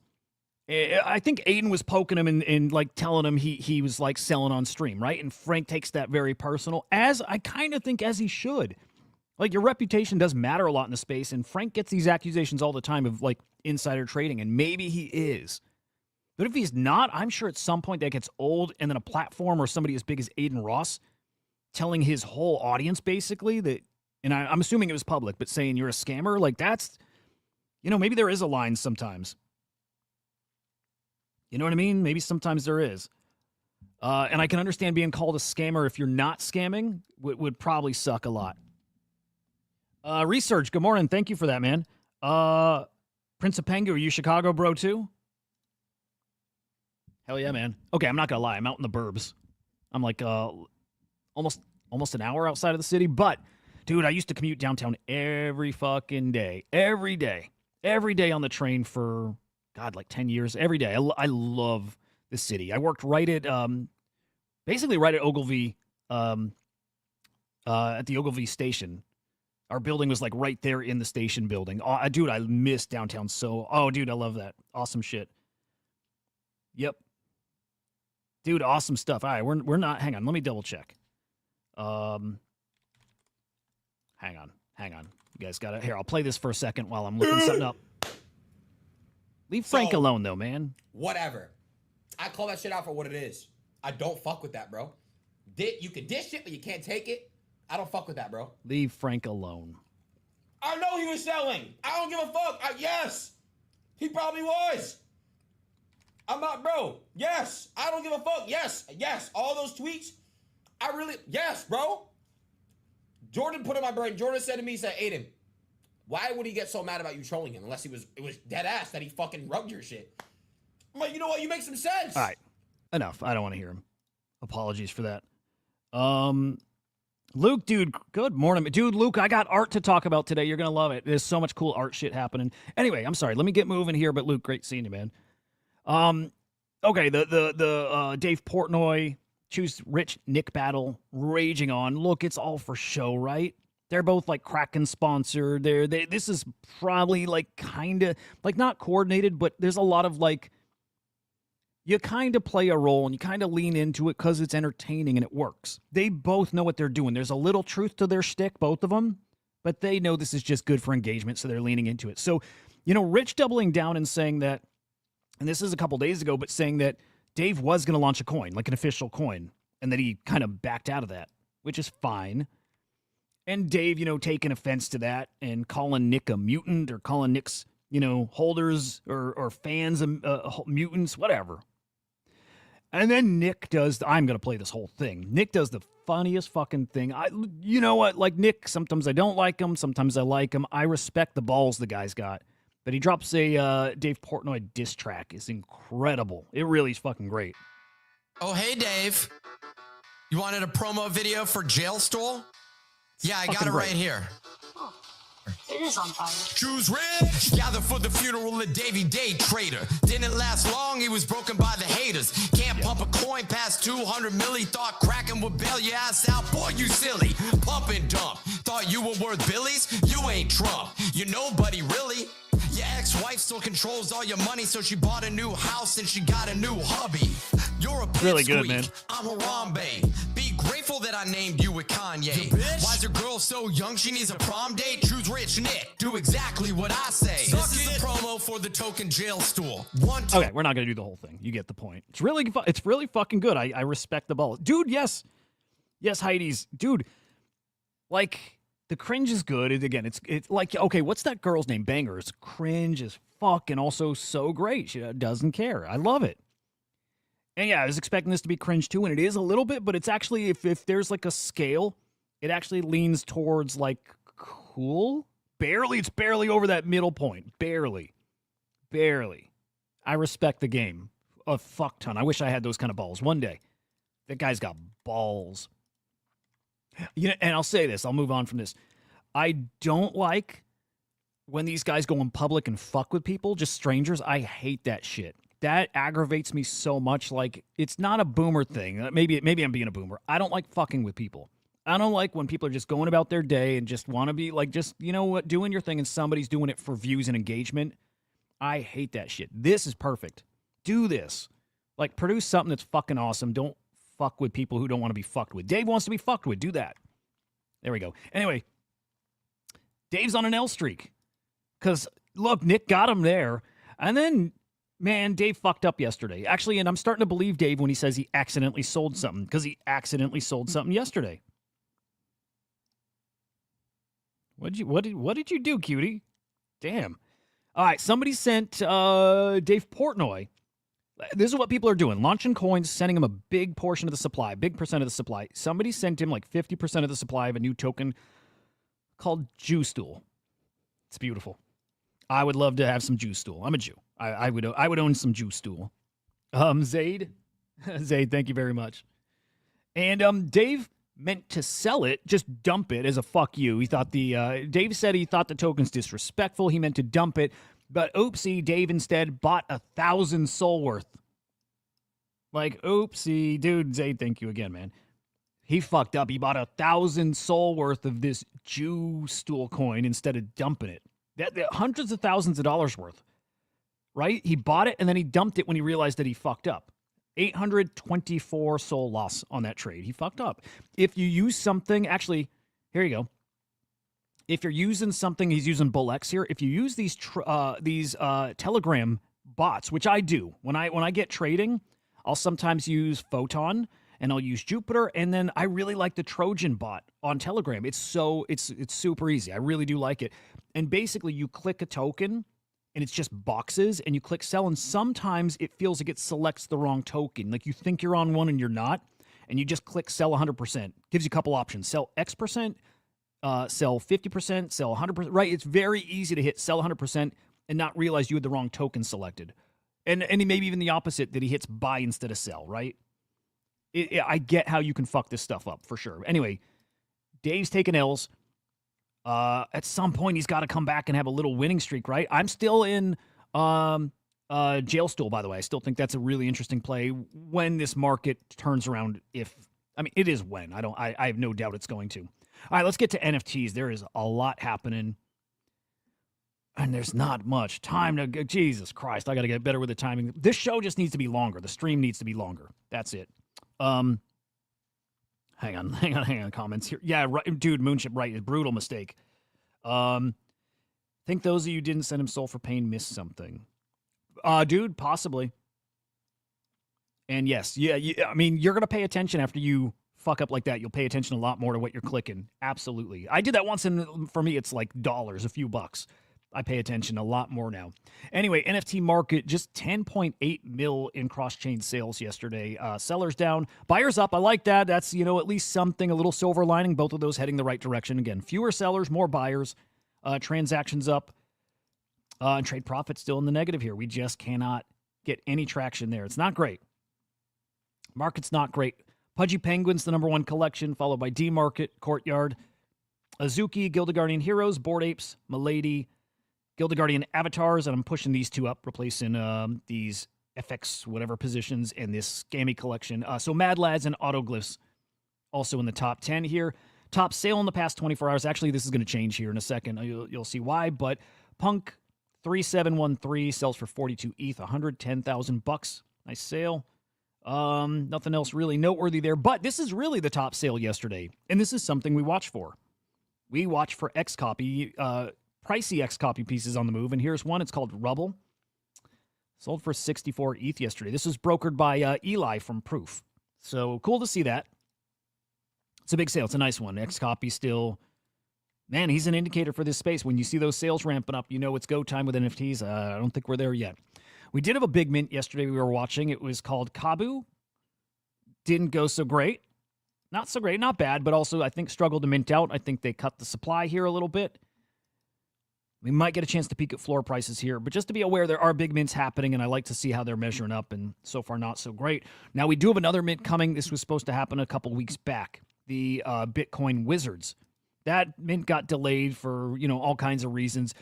I think Aiden was poking him and like telling him he was like selling on stream, right? And Frank takes that very personal, as I kind of think as he should. Like, your reputation does matter a lot in the space, and Frank gets these accusations all the time of like insider trading, and maybe he is. But if he's not, I'm sure at some point that gets old, and then a platform or somebody as big as Aiden Ross telling his whole audience basically that, and I'm assuming it was public, but saying you're a scammer, like that's, maybe there is a line sometimes. You know what I mean? Maybe sometimes there is. And I can understand being called a scammer if you're not scamming would probably suck a lot. Research, good morning. Thank you for that, man. Prince of Pengu, are you Chicago bro too? Hell yeah, man. Okay, I'm not gonna lie. I'm out in the burbs. I'm like almost an hour outside of the city. But, dude, I used to commute downtown every fucking day. Every day on the train for, God, like 10 years. Every day. I love the city. I worked right at, basically right at Ogilvy, at the Ogilvy station. Our building was like right there in the station building. Oh, dude, I miss downtown so. Oh, dude, I love that. Awesome shit. Yep. Dude, awesome stuff. All right, we're not. Hang on, let me double check. Hang on. You guys got it. Here, I'll play this for a second while I'm looking something up. Leave Frank alone, though, man. Whatever. I call that shit out for what it is. I don't fuck with that, bro. You can dish it, but you can't take it. I don't fuck with that, bro. Leave Frank alone. I know he was selling. I don't give a fuck. Yes. He probably was. I'm not, bro. Yes. I don't give a fuck. Yes. All those tweets. Yes, bro. Jordan put in my brain. Jordan said to me, he said, Aiden, why would he get so mad about you trolling him unless it was dead ass that he fucking rubbed your shit? I'm like, you know what? You make some sense. All right. Enough. I don't want to hear him. Apologies for that. Luke, dude, good morning. Dude, Luke, I got art to talk about today. You're going to love it. There's so much cool art shit happening. Anyway, I'm sorry. Let me get moving here, but Luke, great seeing you, man. Okay, the Dave Portnoy, Choose Rich Nick battle raging on. Look, it's all for show, right? They're both like Kraken sponsored. This is probably like kind of like not coordinated, but there's a lot of like, you kind of play a role and you kind of lean into it because it's entertaining and it works. They both know what they're doing. There's a little truth to their shtick, both of them, but they know this is just good for engagement, so they're leaning into it. So, Rich doubling down and saying that, and this is a couple days ago, but saying that Dave was going to launch a coin, like an official coin, and that he kind of backed out of that, which is fine. And Dave, taking offense to that and calling Nick a mutant or calling Nick's, holders or fans mutants, whatever. And then Nick does, I'm going to play this whole thing. Nick does the funniest fucking thing. You know what? Like Nick, sometimes I don't like him. Sometimes I like him. I respect the balls the guy's got. But he drops a Dave Portnoy diss track. It's incredible. It really is fucking great. Oh, hey, Dave. You wanted a promo video for Jail Stool? Yeah, I got it right here. It is on fire. Choose rich. Gather for the funeral of Davy Day Trader. Didn't last long, he was broken by the haters. Can't pump a coin past 200 milli. Thought cracking would bail your ass out. Boy, you silly. Pump and dump. Thought you were worth billies? You ain't Trump. You're nobody really. Your ex-wife still controls all your money, so she bought a new house and she got a new hubby. You're a Really good, man. I'm Harambe. Be grateful that I named you with Kanye. Why's your girl so young she needs a prom date? Choose rich Nick. Do exactly what I say. This is a promo for the token jail stool. Okay, we're not gonna do the whole thing. You get the point. It's really fucking good. I respect the ball, dude. Yes, Heidi's dude. Like the cringe is good. Again, it's like, okay, what's that girl's name? Bangers. Cringe is fucking also so great. She doesn't care. I love it. And yeah, I was expecting this to be cringe too, and it is a little bit, but it's actually, if there's like a scale, it actually leans towards like cool. Barely, it's barely over that middle point. Barely. I respect the game a fuck ton. I wish I had those kind of balls one day. That guy's got balls. You know, and I'll say this, I'll move on from this. I don't like when these guys go in public and fuck with people, just strangers. I hate that shit. That aggravates me so much. Like, it's not a boomer thing. Maybe I'm being a boomer. I don't like fucking with people. I don't like when people are just going about their day and just want to be like, just, you know what, doing your thing and somebody's doing it for views and engagement. I hate that shit. This is perfect. Do this. Like, produce something that's fucking awesome. Don't fuck with people who don't want to be fucked with. Dave wants to be fucked with. Do that. There we go. Anyway, Dave's on an L streak. Because, look, Nick got him there. And then, man, Dave fucked up yesterday. Actually, and I'm starting to believe Dave when he says he accidentally sold something. Because he accidentally sold something yesterday. What did you do, cutie? Damn. All right, somebody sent Dave Portnoy. This is what people are doing. Launching coins, sending him a big portion of the supply, big percent of the supply. Somebody sent him like 50% of the supply of a new token called Jew Stool. It's beautiful. I would love to have some Jew Stool. I'm a Jew. I would own some Jew Stool. Zaid, thank you very much. And Dave meant to sell it, just dump it as a fuck you. He thought Dave said he thought the token's disrespectful. He meant to dump it. But oopsie, Dave instead bought 1,000 soul worth. Like, oopsie. Dude, Zayd, thank you again, man. He fucked up. He bought 1,000 soul worth of this Jew Stool coin instead of dumping it. That hundreds of thousands of dollars worth. Right? He bought it and then he dumped it when he realized that he fucked up. 824 soul loss on that trade. He fucked up. If you use something, actually, here you go. If you're using something, he's using BullX here. If you use these Telegram bots, which I do, when I get trading, I'll sometimes use Photon and I'll use Jupiter, and then I really like the Trojan bot on Telegram. It's super easy. I really do like it. And basically, you click a token, and it's just boxes, and you click sell, and sometimes it feels like it selects the wrong token. Like you think you're on one and you're not, and you just click sell 100%. Gives you a couple options. Sell X%, sell 50%, sell 100%. Right? It's very easy to hit sell 100% and not realize you had the wrong token selected. And maybe even the opposite, that he hits buy instead of sell, right? I get how you can fuck this stuff up, for sure. Anyway, Dave's taking L's. At some point, he's got to come back and have a little winning streak, right? I'm still in Jail Stool, by the way. I still think that's a really interesting play when this market turns around. It is when. I have no doubt it's going to. All right, let's get to NFTs. There is a lot happening, and there's not much time to go. Jesus Christ, I got to get better with the timing. This show just needs to be longer. The stream needs to be longer. That's it. Hang on. Comments here. Yeah, right, dude, Moonship, right. Brutal mistake. Think those of you who didn't send him Soul for Pain missed something. Dude, possibly. And yes, yeah, you're going to pay attention after you fuck up like that. You'll pay attention a lot more to what you're clicking. Absolutely. I did that once, and for me, it's like dollars, a few bucks. I pay attention a lot more now. Anyway, NFT market, just 10.8 mil in cross-chain sales yesterday. Sellers down, buyers up. I like that. That's, at least something, a little silver lining. Both of those heading the right direction. Again, fewer sellers, more buyers. Transactions up. And trade profit still in the negative here. We just cannot get any traction there. It's not great. Market's not great. Pudgy Penguins, the number one collection, followed by D-Market, Courtyard. Azuki, Gilded Guardian Heroes, Bored Apes, Milady, Gilded Guardian Avatars, and I'm pushing these two up, replacing these FX whatever positions in this scammy collection. So Mad Lads and Autoglyphs also in the top 10 here. Top sale in the past 24 hours. Actually, this is going to change here in a second. You'll see why. But Punk 3713 sells for 42 ETH, $110,000. Nice sale. Nothing else really noteworthy there. But this is really the top sale yesterday, and this is something we watch for. We watch for X copy, pricey X copy pieces on the move. And here's one. It's called Rubble. Sold for 64 ETH yesterday. This was brokered by Eli from Proof. So cool to see that. It's a big sale. It's a nice one. X copy still. Man, he's an indicator for this space. When you see those sales ramping up, you know it's go time with NFTs. I don't think we're there yet. We did have a big mint yesterday we were watching. It was called Kabu. Didn't go so great. Not so great, not bad, but also I think struggled to mint out. I think they cut the supply here a little bit. We might get a chance to peek at floor prices here, but just to be aware, there are big mints happening, and I like to see how they're measuring up, and so far not so great. Now, we do have another mint coming. This was supposed to happen a couple weeks back. The Bitcoin Wizards. That mint got delayed for, all kinds of reasons.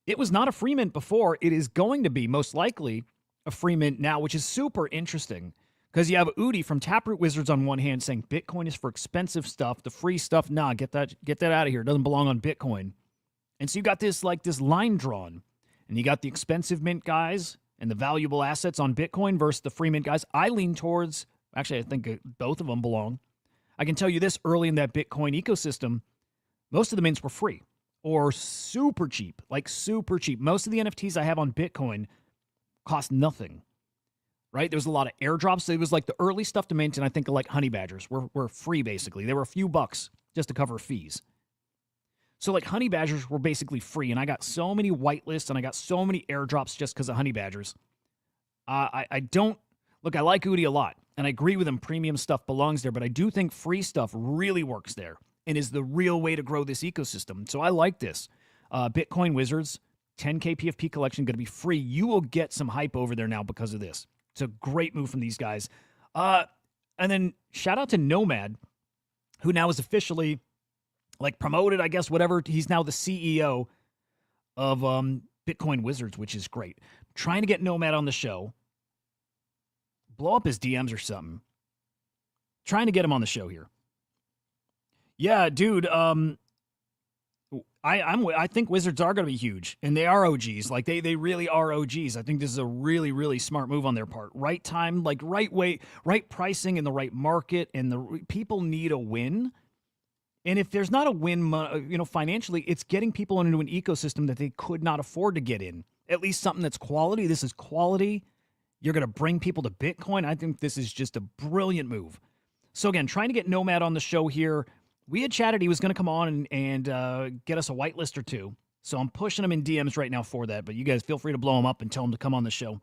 It was not a free mint before. It is going to be, most likely, a free mint now, which is super interesting. Because you have Hudah from Taproot Wizards on one hand saying Bitcoin is for expensive stuff. The free stuff, nah, get that out of here. It doesn't belong on Bitcoin. And so you got this line drawn. And you got the expensive mint guys and the valuable assets on Bitcoin versus the free mint guys. I lean towards, actually, I think both of them belong. I can tell you this, early in that Bitcoin ecosystem, most of the mints were free or super cheap, like super cheap. Most of the NFTs I have on Bitcoin cost nothing, right? There was a lot of airdrops. It was like the early stuff to mint, and I think like honey badgers were free, basically. They were a few bucks just to cover fees. So like honey badgers were basically free, and I got so many whitelists, and I got so many airdrops just because of honey badgers. I like Hudah a lot. And I agree with him, premium stuff belongs there, but I do think free stuff really works there and is the real way to grow this ecosystem. So I like this. Bitcoin Wizards, 10K PFP collection, going to be free. You will get some hype over there now because of this. It's a great move from these guys. And then shout out to Nomad, who now is officially promoted, I guess, whatever. He's now the CEO of Bitcoin Wizards, which is great. Trying to get Nomad on the show. Blow up his DMs or something. Trying to get him on the show here. Yeah, dude. I think Wizards are going to be huge, and they are OGs. Like they really are OGs. I think this is a really, really smart move on their part. Right time, right way, right pricing in the right market, and the people need a win. And if there's not a win, financially, it's getting people into an ecosystem that they could not afford to get in. At least something that's quality. This is quality. You're going to bring people to Bitcoin. I think this is just a brilliant move. So again, trying to get Nomad on the show here. We had chatted he was going to come on and get us a whitelist or two. So I'm pushing him in DMs right now for that. But you guys feel free to blow him up and tell him to come on the show.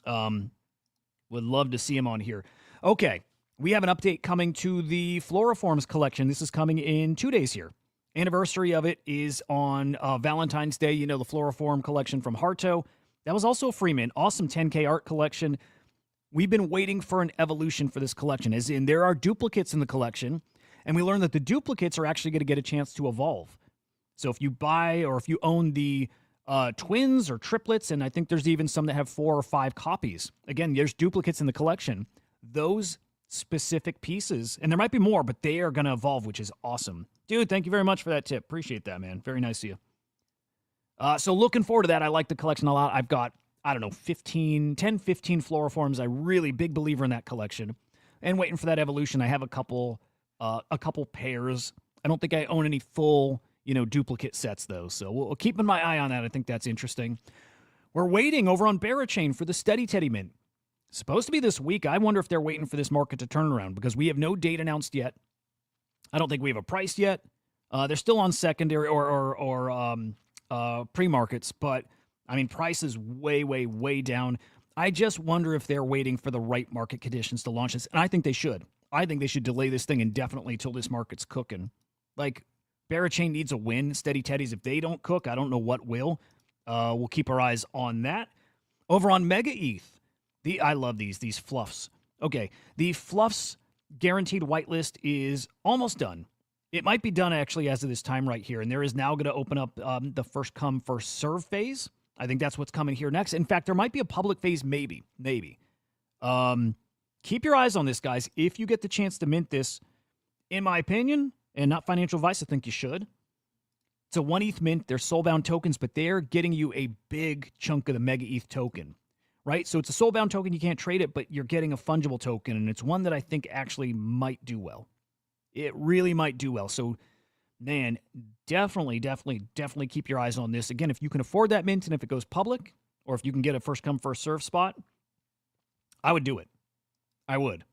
Would love to see him on here. Okay, we have an update coming to the Floriforms collection. This is coming in 2 days here. Anniversary of it is on Valentine's Day. The Floriform collection from Harto. That was also a free mint. Awesome 10K art collection. We've been waiting for an evolution for this collection, as in there are duplicates in the collection, and we learned that the duplicates are actually going to get a chance to evolve. So if you buy or if you own the twins or triplets, and I think there's even some that have 4 or 5 copies. Again, there's duplicates in the collection. Those specific pieces, and there might be more, but they are going to evolve, which is awesome. Dude, thank you very much for that tip. Appreciate that, man. Very nice of you. So looking forward to that. I like the collection a lot. I've got, 10, 15 Floriforms. I'm really big believer in that collection. And waiting for that evolution. I have a couple pairs. I don't think I own any full, duplicate sets, though. So we'll keep my eye on that. I think that's interesting. We're waiting over on Barachain for the Steady Teddy mint. Supposed to be this week. I wonder if they're waiting for this market to turn around because we have no date announced yet. I don't think we have a price yet. They're still on secondary or pre-markets, but price is way, way, way down. I just wonder if they're waiting for the right market conditions to launch this, and I think they should. I think they should delay this thing indefinitely till this market's cooking. Barachain needs a win. Steady Teddies, if they don't cook, I don't know what will. We'll keep our eyes on that. Over on Mega ETH, I love these fluffs. Okay, the fluffs guaranteed whitelist is almost done. It might be done actually as of this time right here, and there is now going to open up the first come, first serve phase. I think that's what's coming here next. In fact, there might be a public phase, maybe. Keep your eyes on this, guys. If you get the chance to mint this, in my opinion, and not financial advice, I think you should. It's a 1 ETH mint. They're soulbound tokens, but they're getting you a big chunk of the Mega ETH token, right? So it's a soulbound token. You can't trade it, but you're getting a fungible token, and it's one that I think actually might do well. It really might do well. So, man, definitely keep your eyes on this. Again, if you can afford that mint and if it goes public, or if you can get a first come, first serve spot, I would do it. I would.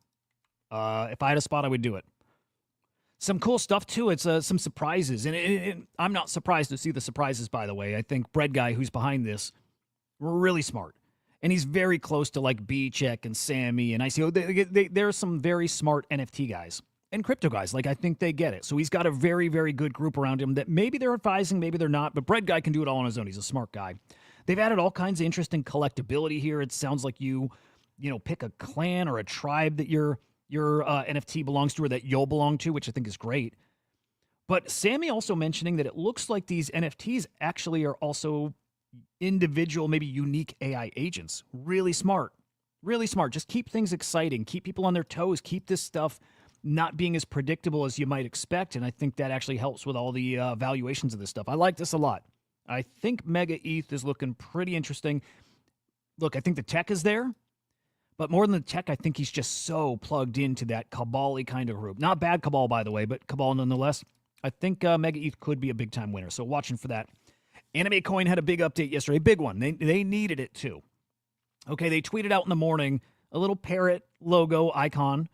If I had a spot, I would do it. Some cool stuff, too. It's some surprises. And I'm not surprised to see the surprises, by the way. I think Bread Guy, who's behind this, really smart. And he's very close to, like, B-Check and Sammy and ICO. There are some very smart NFT guys and crypto guys. Like, I think they get it. So he's got a very, very good group around him that maybe they're advising, maybe they're not. But Bread Guy can do it all on his own. He's a smart guy. They've added all kinds of interesting collectability here. It sounds like you pick a clan or a tribe that your NFT belongs to or that you'll belong to, which I think is great. But Sammy also mentioning that it looks like these NFTs actually are also individual, maybe unique AI agents. Really smart. Really smart. Just keep things exciting. Keep people on their toes. Keep this stuff not being as predictable as you might expect. And I think that actually helps with all the valuations of this stuff. I like this a lot. I think Mega ETH is looking pretty interesting. Look, I think the tech is there. But more than the tech, I think he's just so plugged into that Cabal-y kind of group. Not bad Cabal, by the way, but Cabal nonetheless. I think Mega ETH could be a big-time winner, so watching for that. Anime Coin had a big update yesterday, big one. They needed it, too. Okay, they tweeted out in the morning a little parrot logo icon,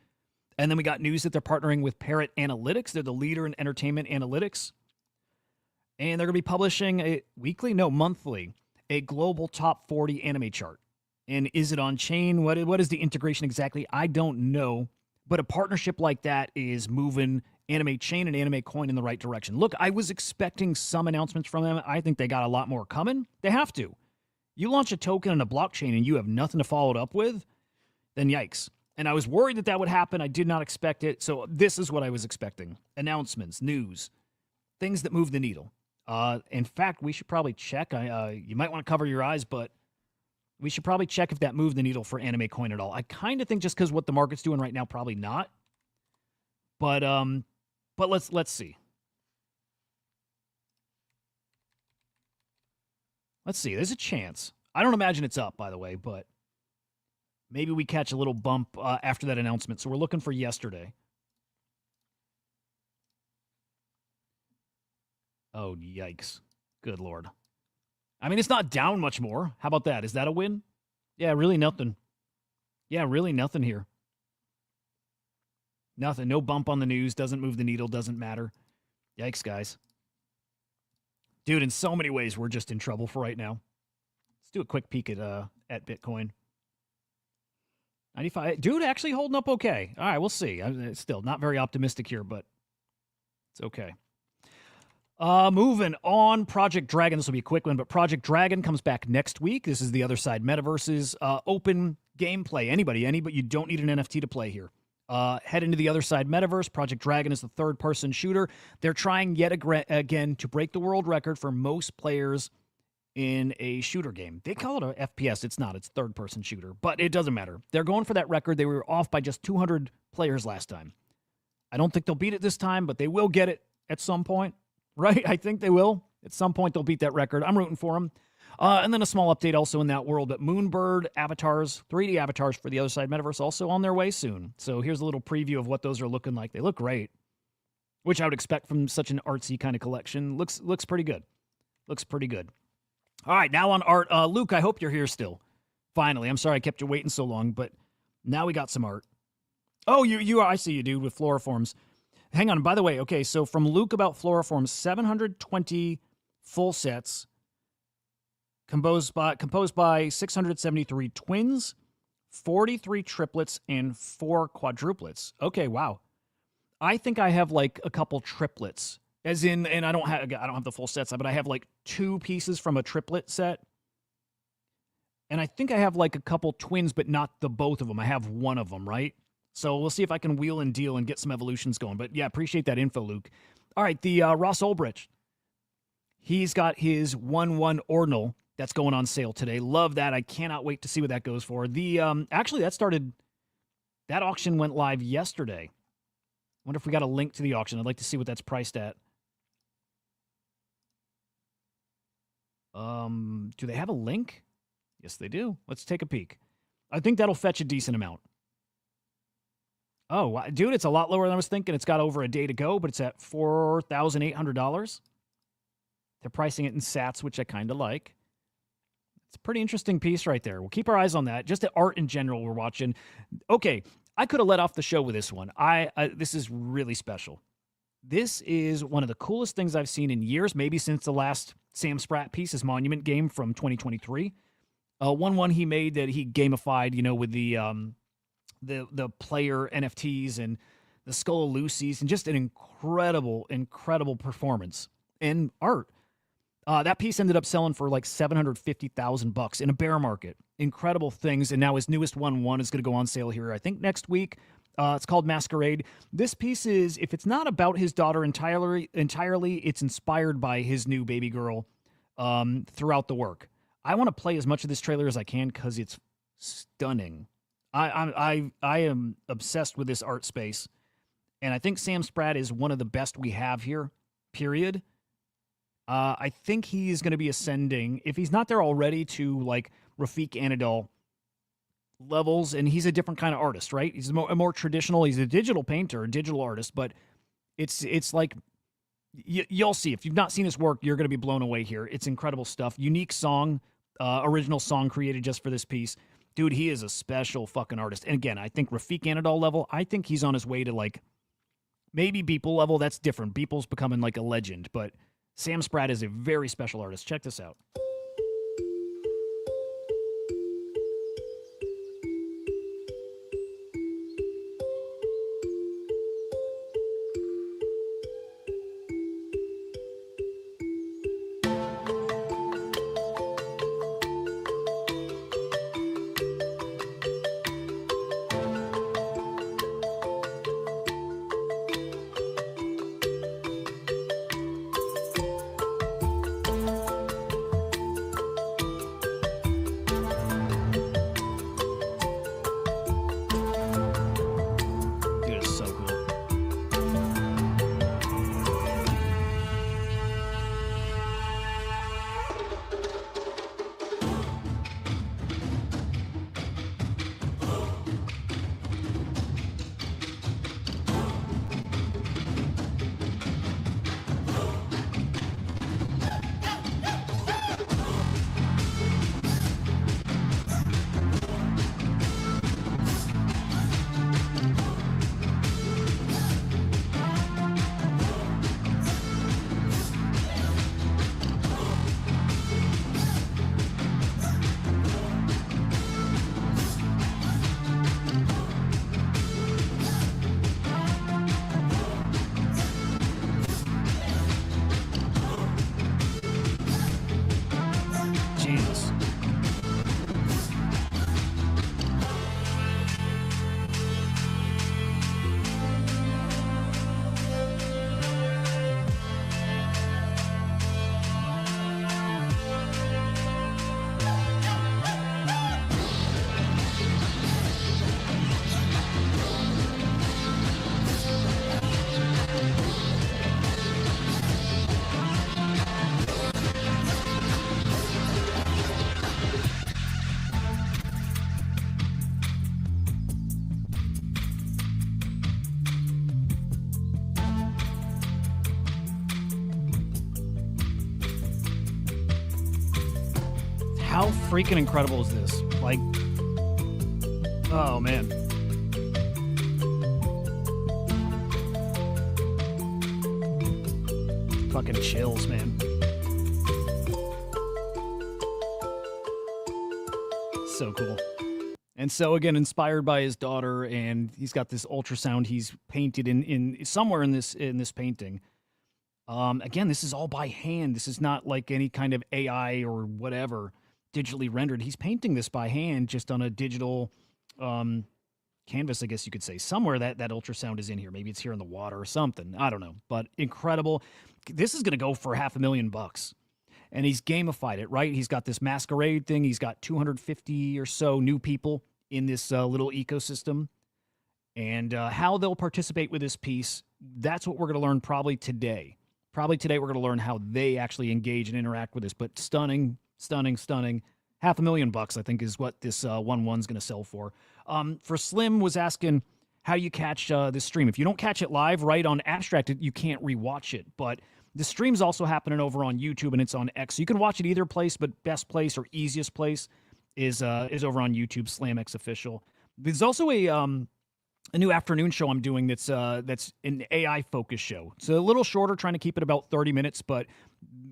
and then we got news that they're partnering with Parrot Analytics. They're the leader in entertainment analytics. And they're going to be publishing monthly, a global top 40 anime chart. And is it on chain? What is the integration exactly? I don't know. But a partnership like that is moving Anime Chain and Anime Coin in the right direction. Look, I was expecting some announcements from them. I think they got a lot more coming. They have to. You launch a token on a blockchain and you have nothing to follow it up with, then yikes. And I was worried that would happen. I did not expect it. So this is what I was expecting. Announcements, news, things that move the needle. In fact, we should probably check. You might want to cover your eyes, but we should probably check if that moved the needle for Anime Coin at all. I kind of think just because what the market's doing right now, probably not. But let's see. Let's see. There's a chance. I don't imagine it's up, by the way, but maybe we catch a little bump after that announcement. So we're looking for yesterday. Oh, yikes. Good Lord. I mean, it's not down much more. How about that? Is that a win? Yeah, really nothing. Yeah, really nothing here. Nothing. No bump on the news. Doesn't move the needle. Doesn't matter. Yikes, guys. Dude, in so many ways, we're just in trouble for right now. Let's do a quick peek at Bitcoin. 95. Dude, actually holding up okay. All right, we'll see. I'm still not very optimistic here, but it's okay. Moving on, Project Dragon. This will be a quick one, but Project Dragon comes back next week. This is the Other Side Metaverse's open gameplay. Anybody, you don't need an NFT to play here. Head into the Other Side Metaverse. Project Dragon is the third-person shooter. They're trying yet again to break the world record for most players in a shooter game. They call it a FPS. It's not. It's third-person shooter, but it doesn't matter. They're going for that record. They were off by just 200 players last time. I don't think they'll beat it this time, but they will get it at some point. Right? I think they will. At some point, they'll beat that record. I'm rooting for them. And then a small update also in that world. But Moonbird avatars, 3D avatars for the Other Side Metaverse, also on their way soon. So here's a little preview of what those are looking like. They look great, which I would expect from such an artsy kind of collection. Looks pretty good. Looks pretty good. All right, now on art. Luke, I hope you're here still. Finally. I'm sorry I kept you waiting so long, but now we got some art. Oh, you are. I see you, dude, with Floriforms. Hang on. By the way, okay, so from Luke about Floriforms, 720 full sets composed by 673 twins, 43 triplets, and 4 quadruplets. Okay, wow. I think I have like a couple triplets, as in, and I don't have the full sets, but I have like 2 pieces from a triplet set. And I think I have like a couple twins, but not the both of them. I have one of them, right? So we'll see if I can wheel and deal and get some evolutions going. But yeah, appreciate that info, Luke. All right, the Ross Ulbricht. He's got his 1-1 ordinal that's going on sale today. Love that. I cannot wait to see what that goes for. The actually that auction went live yesterday. Wonder if we got a link to the auction. I'd like to see what that's priced at. Do they have a link? Yes, they do. Let's take a peek. I think that'll fetch a decent amount. Oh, dude, it's a lot lower than I was thinking. It's got over a day to go, but it's at $4,800. They're pricing it in sats, which I kind of like. It's a pretty interesting piece right there. We'll keep our eyes on that. Just the art in general we're watching. Okay, I could have let off the show with this one. This is really special. This is one of the coolest things I've seen in years, maybe since the last Sam Spratt piece, his Monument game from 2023. One he made that he gamified, with the player NFTs and the Skull of Lucy's, and just an incredible performance and art. That piece ended up selling for like $750,000 in a bear market. Incredible things. And now his newest 1-1 is going to go on sale here, I think, next week. It's called Masquerade. This piece is, if it's not about his daughter entirely, it's inspired by his new baby girl throughout the work. I want to play as much of this trailer as I can because it's stunning. I am obsessed with this art space, and I think Sam Spratt is one of the best we have here, period. I think he's going to be ascending, if he's not there already, to like Rafiq Anadol levels, and he's a different kind of artist, right? He's a more traditional. He's a digital painter, a digital artist, but it's like you'll see. If you've not seen his work, you're going to be blown away here. It's incredible stuff. Unique song, original song created just for this piece. Dude, he is a special fucking artist. And again, I think Rafiq Anadol level, I think he's on his way to like maybe Beeple level. That's different. Beeple's becoming like a legend, but Sam Spratt is a very special artist. Check this out. How freaking incredible is this? Like, oh man. Fucking chills, man. So cool. And so again, inspired by his daughter, and he's got this ultrasound he's painted in somewhere in this painting. Again, this is all by hand. This is not like any kind of AI or whatever digitally rendered. He's painting this by hand just on a digital canvas, I guess you could say. Somewhere that ultrasound is in here. Maybe it's here in the water or something. I don't know. But incredible. This is going to go for $500,000. And he's gamified it, right? He's got this masquerade thing. He's got 250 or so new people in this little ecosystem. And how they'll participate with this piece, that's what we're going to learn probably today. Probably today we're going to learn how they actually engage and interact with this. But stunning, stunning, stunning. $500,000, I think, is what this 1-1's going to sell for. For Slim was asking how you catch this stream. If you don't catch it live right on Abstract, you can't rewatch it. But the stream's also happening over on YouTube, and it's on X. So you can watch it either place, but best place or easiest place is over on YouTube, SlamX Official. There's also a new afternoon show I'm doing that's an AI-focused show. It's a little shorter, trying to keep it about 30 minutes, but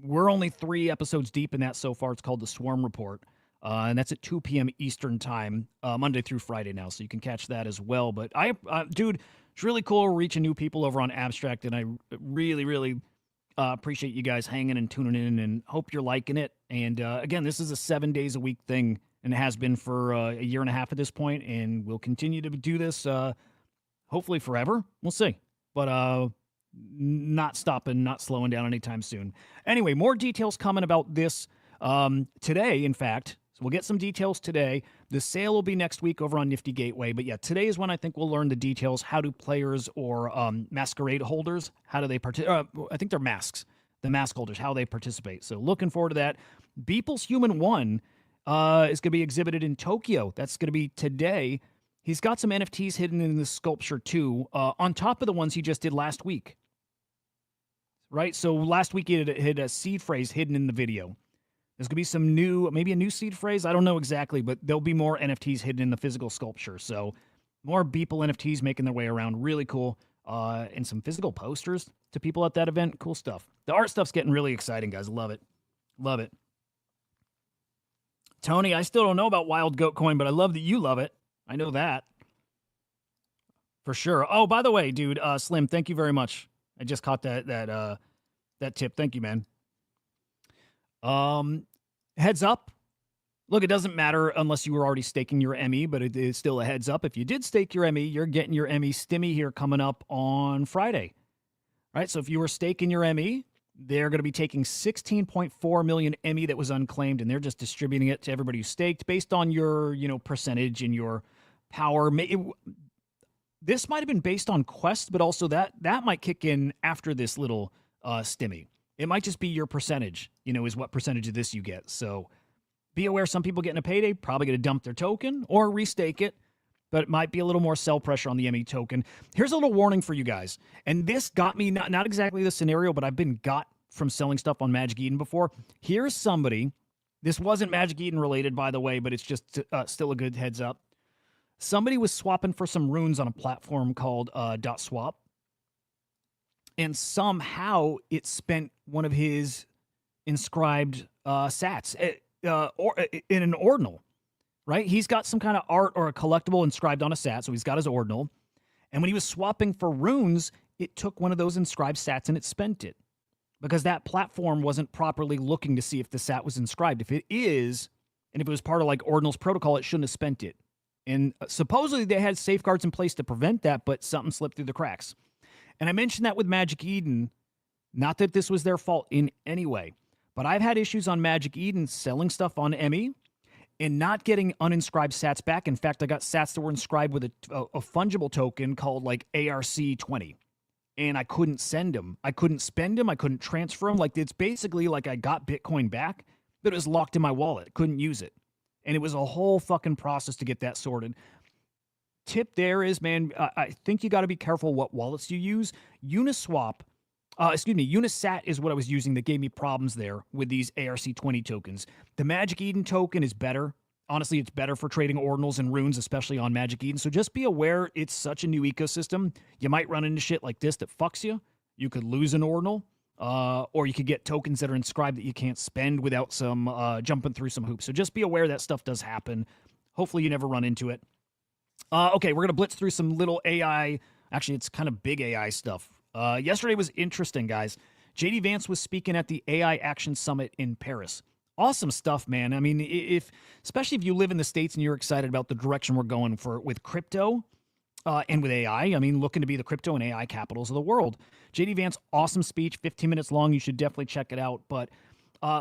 we're only 3 episodes deep in that so far. It's called The Swarm Report. And that's at 2 p.m. Eastern time, Monday through Friday now, so you can catch that as well. But dude, it's really cool reaching new people over on Abstract, and I really, really appreciate you guys hanging and tuning in, and hope you're liking it. And again, this is a 7 days a week thing, and it has been for a year and a half at this point, and we'll continue to do this hopefully forever. We'll see. But not stopping, not slowing down anytime soon. Anyway, more details coming about this today, in fact. So we'll get some details today. The sale will be next week over on Nifty Gateway. But yeah, today is when I think we'll learn the details. How do players or masquerade holders, how do they participate? I think they're masks. The mask holders, how they participate. So looking forward to that. Beeple's Human 1 is going to be exhibited in Tokyo. That's going to be today. He's got some NFTs hidden in the sculpture too, on top of the ones he just did last week. Right? So last week he had a seed phrase hidden in the video. There's going to be some new, maybe a new seed phrase. I don't know exactly, but there'll be more NFTs hidden in the physical sculpture. So more Beeple NFTs making their way around. Really cool. And some physical posters to people at that event. Cool stuff. The art stuff's getting really exciting, guys. Love it. Love it. Tony, I still don't know about Wild Goat Coin, but I love that you love it. I know that. For sure. Oh, by the way, dude, Slim, thank you very much. I just caught that tip. Thank you, man. Heads up. Look, it doesn't matter unless you were already staking your ME, but it is still a heads up. If you did stake your ME, you're getting your ME stimmy here coming up on Friday. Right? So if you were staking your ME, they're going to be taking 16.4 million ME that was unclaimed, and they're just distributing it to everybody who staked based on your, percentage and your power. This might have been based on Quest, but also that might kick in after this little stimmy. It might just be your percentage, is what percentage of this you get. So be aware, some people getting a payday, probably going to dump their token or restake it, but it might be a little more sell pressure on the ME token. Here's a little warning for you guys. And this got me, not exactly the scenario, but I've been got from selling stuff on Magic Eden before. Here's somebody, this wasn't Magic Eden related, by the way, but it's just still a good heads up. Somebody was swapping for some runes on a platform called .swap. And somehow it spent one of his inscribed sats or in an ordinal, right? He's got some kind of art or a collectible inscribed on a sat, so he's got his ordinal. And when he was swapping for runes, it took one of those inscribed sats and it spent it because that platform wasn't properly looking to see if the sat was inscribed. If it is, and if it was part of like Ordinal's protocol, it shouldn't have spent it. And supposedly they had safeguards in place to prevent that, but something slipped through the cracks. And I mentioned that with Magic Eden, not that this was their fault in any way, but I've had issues on Magic Eden selling stuff on ME and not getting uninscribed sats back. In fact, I got sats that were inscribed with a fungible token called like ARC20, and I couldn't send them. I couldn't spend them. I couldn't transfer them. Like, it's basically like I got Bitcoin back, but it was locked in my wallet. Couldn't use it. And it was a whole fucking process to get that sorted. Tip there is, man, I think you got to be careful what wallets you use. Unisat is what I was using that gave me problems there with these ARC20 tokens. The Magic Eden token is better. Honestly, it's better for trading ordinals and runes, especially on Magic Eden. So just be aware, it's such a new ecosystem. You might run into shit like this that fucks you. You could lose an ordinal, or you could get tokens that are inscribed that you can't spend without some jumping through some hoops. So just be aware that stuff does happen. Hopefully you never run into it. Okay, we're going to blitz through some little AI. Actually, it's kind of big AI stuff. Yesterday was interesting, guys. JD Vance was speaking at the AI Action Summit in Paris. Awesome stuff, man. I mean, especially if you live in the States and you're excited about the direction we're going with crypto, And with AI, I mean, looking to be the crypto and AI capitals of the world. JD Vance, awesome speech, 15 minutes long. You should definitely check it out. But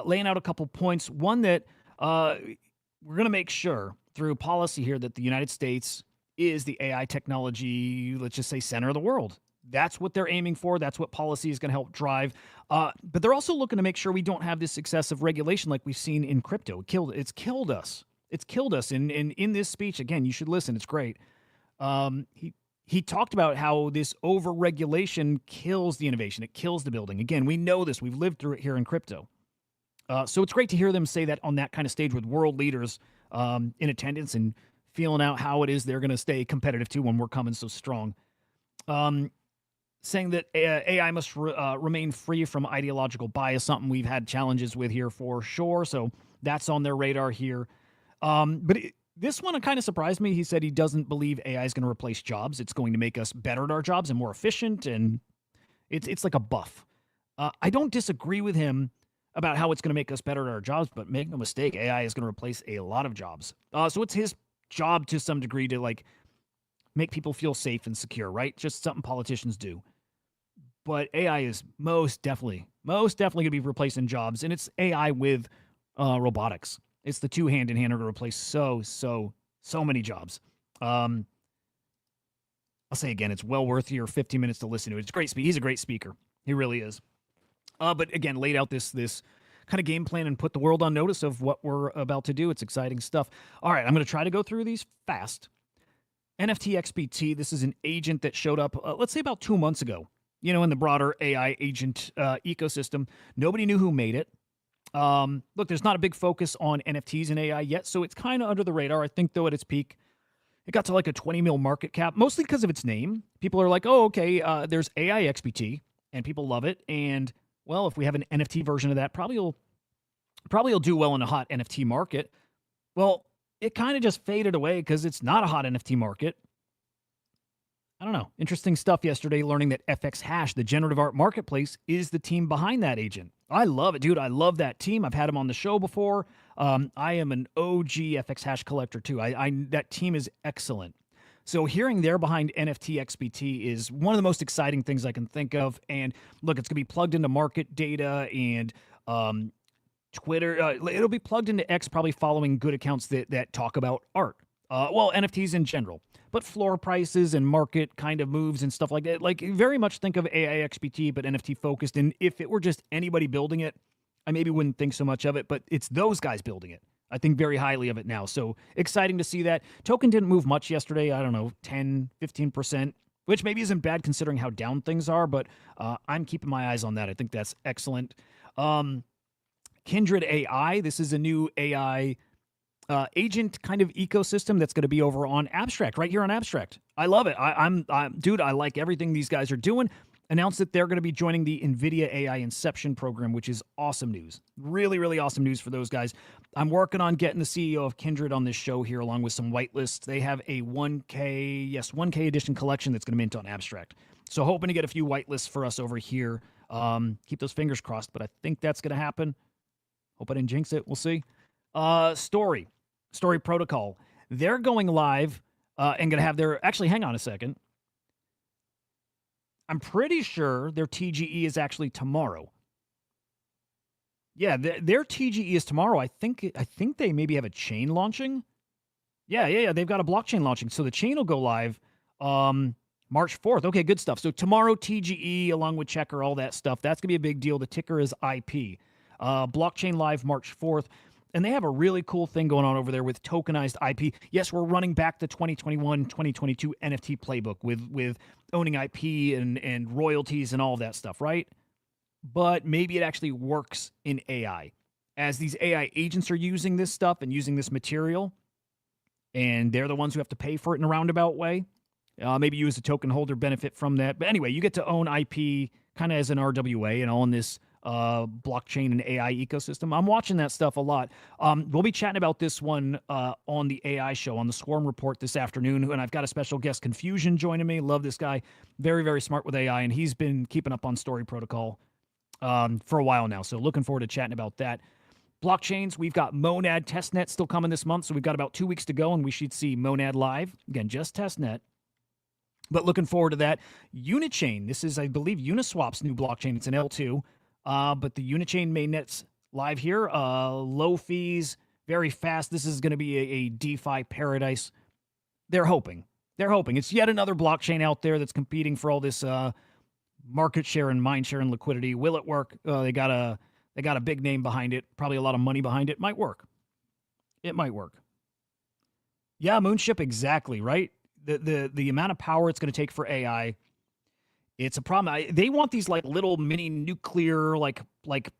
laying out a couple points. One that we're going to make sure through policy here that the United States is the AI technology, let's just say, center of the world. That's what they're aiming for. That's what policy is going to help drive. But they're also looking to make sure we don't have this excessive regulation like we've seen in crypto. It's killed us. It's killed us. And in this speech, again, you should listen. It's great. He talked about how this over-regulation kills the innovation. It kills the building. Again, we know this. We've lived through it here in crypto. So it's great to hear them say that on that kind of stage with world leaders in attendance and feeling out how it is they're going to stay competitive too when we're coming so strong. Saying that AI must remain free from ideological bias, something we've had challenges with here for sure. So that's on their radar here. This one kind of surprised me. He said he doesn't believe AI is going to replace jobs. It's going to make us better at our jobs and more efficient, and it's like a buff. I don't disagree with him about how it's going to make us better at our jobs, but make no mistake, AI is going to replace a lot of jobs. So it's his job to some degree to like make people feel safe and secure, right? Just something politicians do. But AI is most definitely going to be replacing jobs, and it's AI with robotics. It's the two hand in hand are going to replace so many jobs. I'll say again, it's well worth your 15 minutes to listen to it. It's great. He's a great speaker. He really is. But again, laid out this kind of game plan and put the world on notice of what we're about to do. It's exciting stuff. All right, I'm going to try to go through these fast. NFT XBT, this is an agent that showed up, let's say about 2 months ago, in the broader AI agent ecosystem. Nobody knew who made it. Look, there's not a big focus on NFTs and AI yet, so it's kind of under the radar. I think, though, at its peak, it got to like a 20 mil market cap, mostly because of its name. People are like, oh, okay, there's AI XBT, and people love it. And, well, if we have an NFT version of that, probably will do well in a hot NFT market. Well, it kind of just faded away because it's not a hot NFT market. I don't know. Interesting stuff yesterday, learning that FX Hash, the generative art marketplace, is the team behind that agent. I love it, dude. I love that team. I've had them on the show before. I am an OG FX Hash collector, too. That team is excellent. So hearing they're behind NFT XBT is one of the most exciting things I can think of. And look, it's going to be plugged into market data and Twitter. It'll be plugged into X, probably following good accounts that talk about art. Well, NFTs in general. But floor prices and market kind of moves and stuff like that. Like, very much think of AI XBT, but NFT focused. And if it were just anybody building it, I maybe wouldn't think so much of it, but it's those guys building it. I think very highly of it now. So exciting to see that. Token didn't move much yesterday. I don't know, 10, 15%, which maybe isn't bad considering how down things are, but I'm keeping my eyes on that. I think that's excellent. Kindred AI, this is a new AI agent kind of ecosystem that's going to be over on Abstract, right here on Abstract. I love it. Dude, I like everything these guys are doing. Announced that they're going to be joining the NVIDIA AI Inception program, which is awesome news. Really, really awesome news for those guys. I'm working on getting the CEO of Kindred on this show here, along with some whitelists. They have a 1K edition collection that's going to mint on Abstract. So hoping to get a few whitelists for us over here. Keep those fingers crossed, but I think that's going to happen. Hope I didn't jinx it. We'll see. Story Protocol. They're going live and going to have their... Actually, hang on a second. I'm pretty sure their TGE is actually tomorrow. Yeah, their TGE is tomorrow. I think they maybe have a chain launching. Yeah. They've got a blockchain launching. So the chain will go live March 4th. Okay, good stuff. So tomorrow, TGE, along with Checker, all that stuff. That's going to be a big deal. The ticker is IP. Blockchain live March 4th. And they have a really cool thing going on over there with tokenized IP. Yes, we're running back the 2021, 2022 NFT playbook with owning IP and royalties and all of that stuff, right? But maybe it actually works in AI. As these AI agents are using this stuff and using this material, and they're the ones who have to pay for it in a roundabout way, maybe you as a token holder benefit from that. But anyway, you get to own IP kind of as an RWA and all in this blockchain and AI ecosystem. I'm watching that stuff a lot. We'll be chatting about this one on the AI show, on the Swarm Report this afternoon, and I've got a special guest, Confusion, joining me. Love this guy. Very, very smart with AI, and he's been keeping up on Story Protocol for a while now, so looking forward to chatting about that. Blockchains, we've got Monad Testnet still coming this month, so we've got about 2 weeks to go, and we should see Monad live. Again, just Testnet. But looking forward to that. Unichain, this is, I believe, Uniswap's new blockchain. It's an L2, but the Unichain mainnet's live here. Low fees, very fast. This is going to be a DeFi paradise. They're hoping. They're hoping. It's yet another blockchain out there that's competing for all this market share and mind share and liquidity. Will it work? They got a big name behind it, probably a lot of money behind it. Might work. It might work. Yeah, Moonship, exactly, right? The amount of power it's going to take for AI, it's a problem. They want these like little mini nuclear like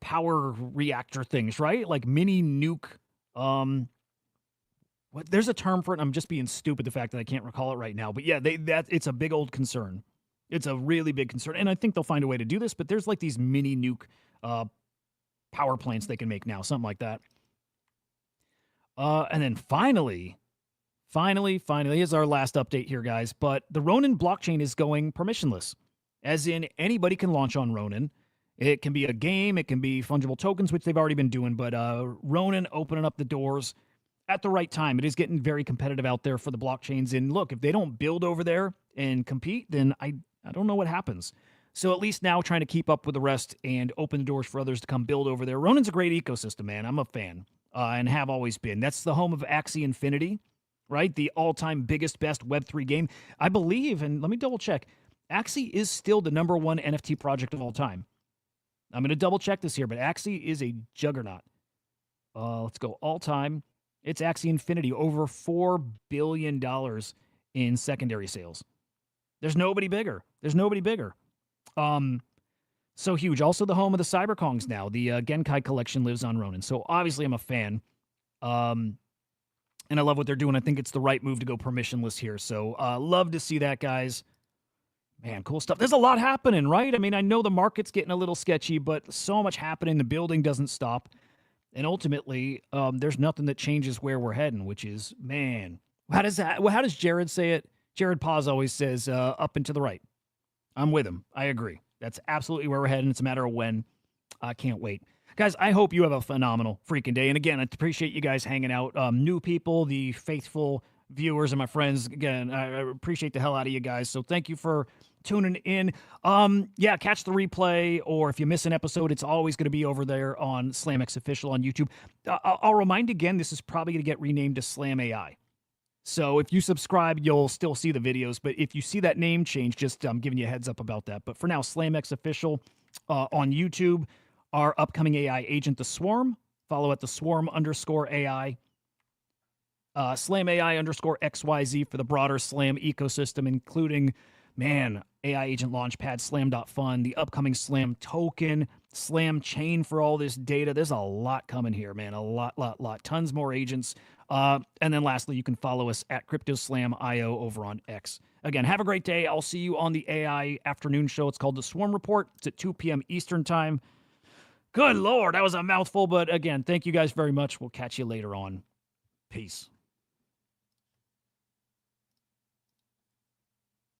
power reactor things, right? Like mini nuke. There's a term for it. I'm just being stupid. The fact that I can't recall it right now. But yeah, it's a big old concern. It's a really big concern, and I think they'll find a way to do this. But there's like these mini nuke power plants they can make now, something like that. And then finally, here's our last update here, guys. But the Ronin blockchain is going permissionless, as in anybody can launch on Ronin. It can be a game, it can be fungible tokens, which they've already been doing, but Ronin opening up the doors at the right time. It is getting very competitive out there for the blockchains. And look, if they don't build over there and compete, then I don't know what happens. So at least now trying to keep up with the rest and open the doors for others to come build over there. Ronin's a great ecosystem, man. I'm a fan and have always been. That's the home of Axie Infinity, right? The all-time biggest, best Web3 game. I believe, and let me double check, Axie is still the #1 NFT project of all time. I'm going to double check this here, but Axie is a juggernaut. Let's go all-time. It's Axie Infinity, over $4 billion in secondary sales. There's nobody bigger. So huge. Also the home of the Cyberkongs now. The Genkai collection lives on Ronin. So obviously I'm a fan. And I love what they're doing. I think it's the right move to go permissionless here. So love to see that, guys. Man, cool stuff. There's a lot happening, right? I mean, I know the market's getting a little sketchy, but so much happening. The building doesn't stop. And ultimately, there's nothing that changes where we're heading, which is, man, how does Jared say it? Jared Paz always says, up and to the right. I'm with him. I agree. That's absolutely where we're heading. It's a matter of when. I can't wait. Guys, I hope you have a phenomenal freaking day. And again, I appreciate you guys hanging out. New people, the faithful viewers and my friends. Again, I appreciate the hell out of you guys. So thank you for tuning in. Yeah, catch the replay, or if you miss an episode, it's always going to be over there on SlamX Official on YouTube. I'll remind again, this is probably going to get renamed to Slam AI. So if you subscribe, you'll still see the videos. But if you see that name change, just giving you a heads up about that. But for now, SlamX Official on YouTube. Our upcoming AI agent, the Swarm. Follow at the Swarm_AI. Slam AI _XYZ for the broader Slam ecosystem, including, man, AI agent launchpad, slam.fun, the upcoming Slam token, Slam chain for all this data. There's a lot coming here, man. A lot. Tons more agents. And then lastly, you can follow us at CryptoSlam.io over on X. Again, have a great day. I'll see you on the AI afternoon show. It's called The Swarm Report. It's at 2 p.m. Eastern Time. Good Lord, that was a mouthful. But again, thank you guys very much. We'll catch you later on. Peace.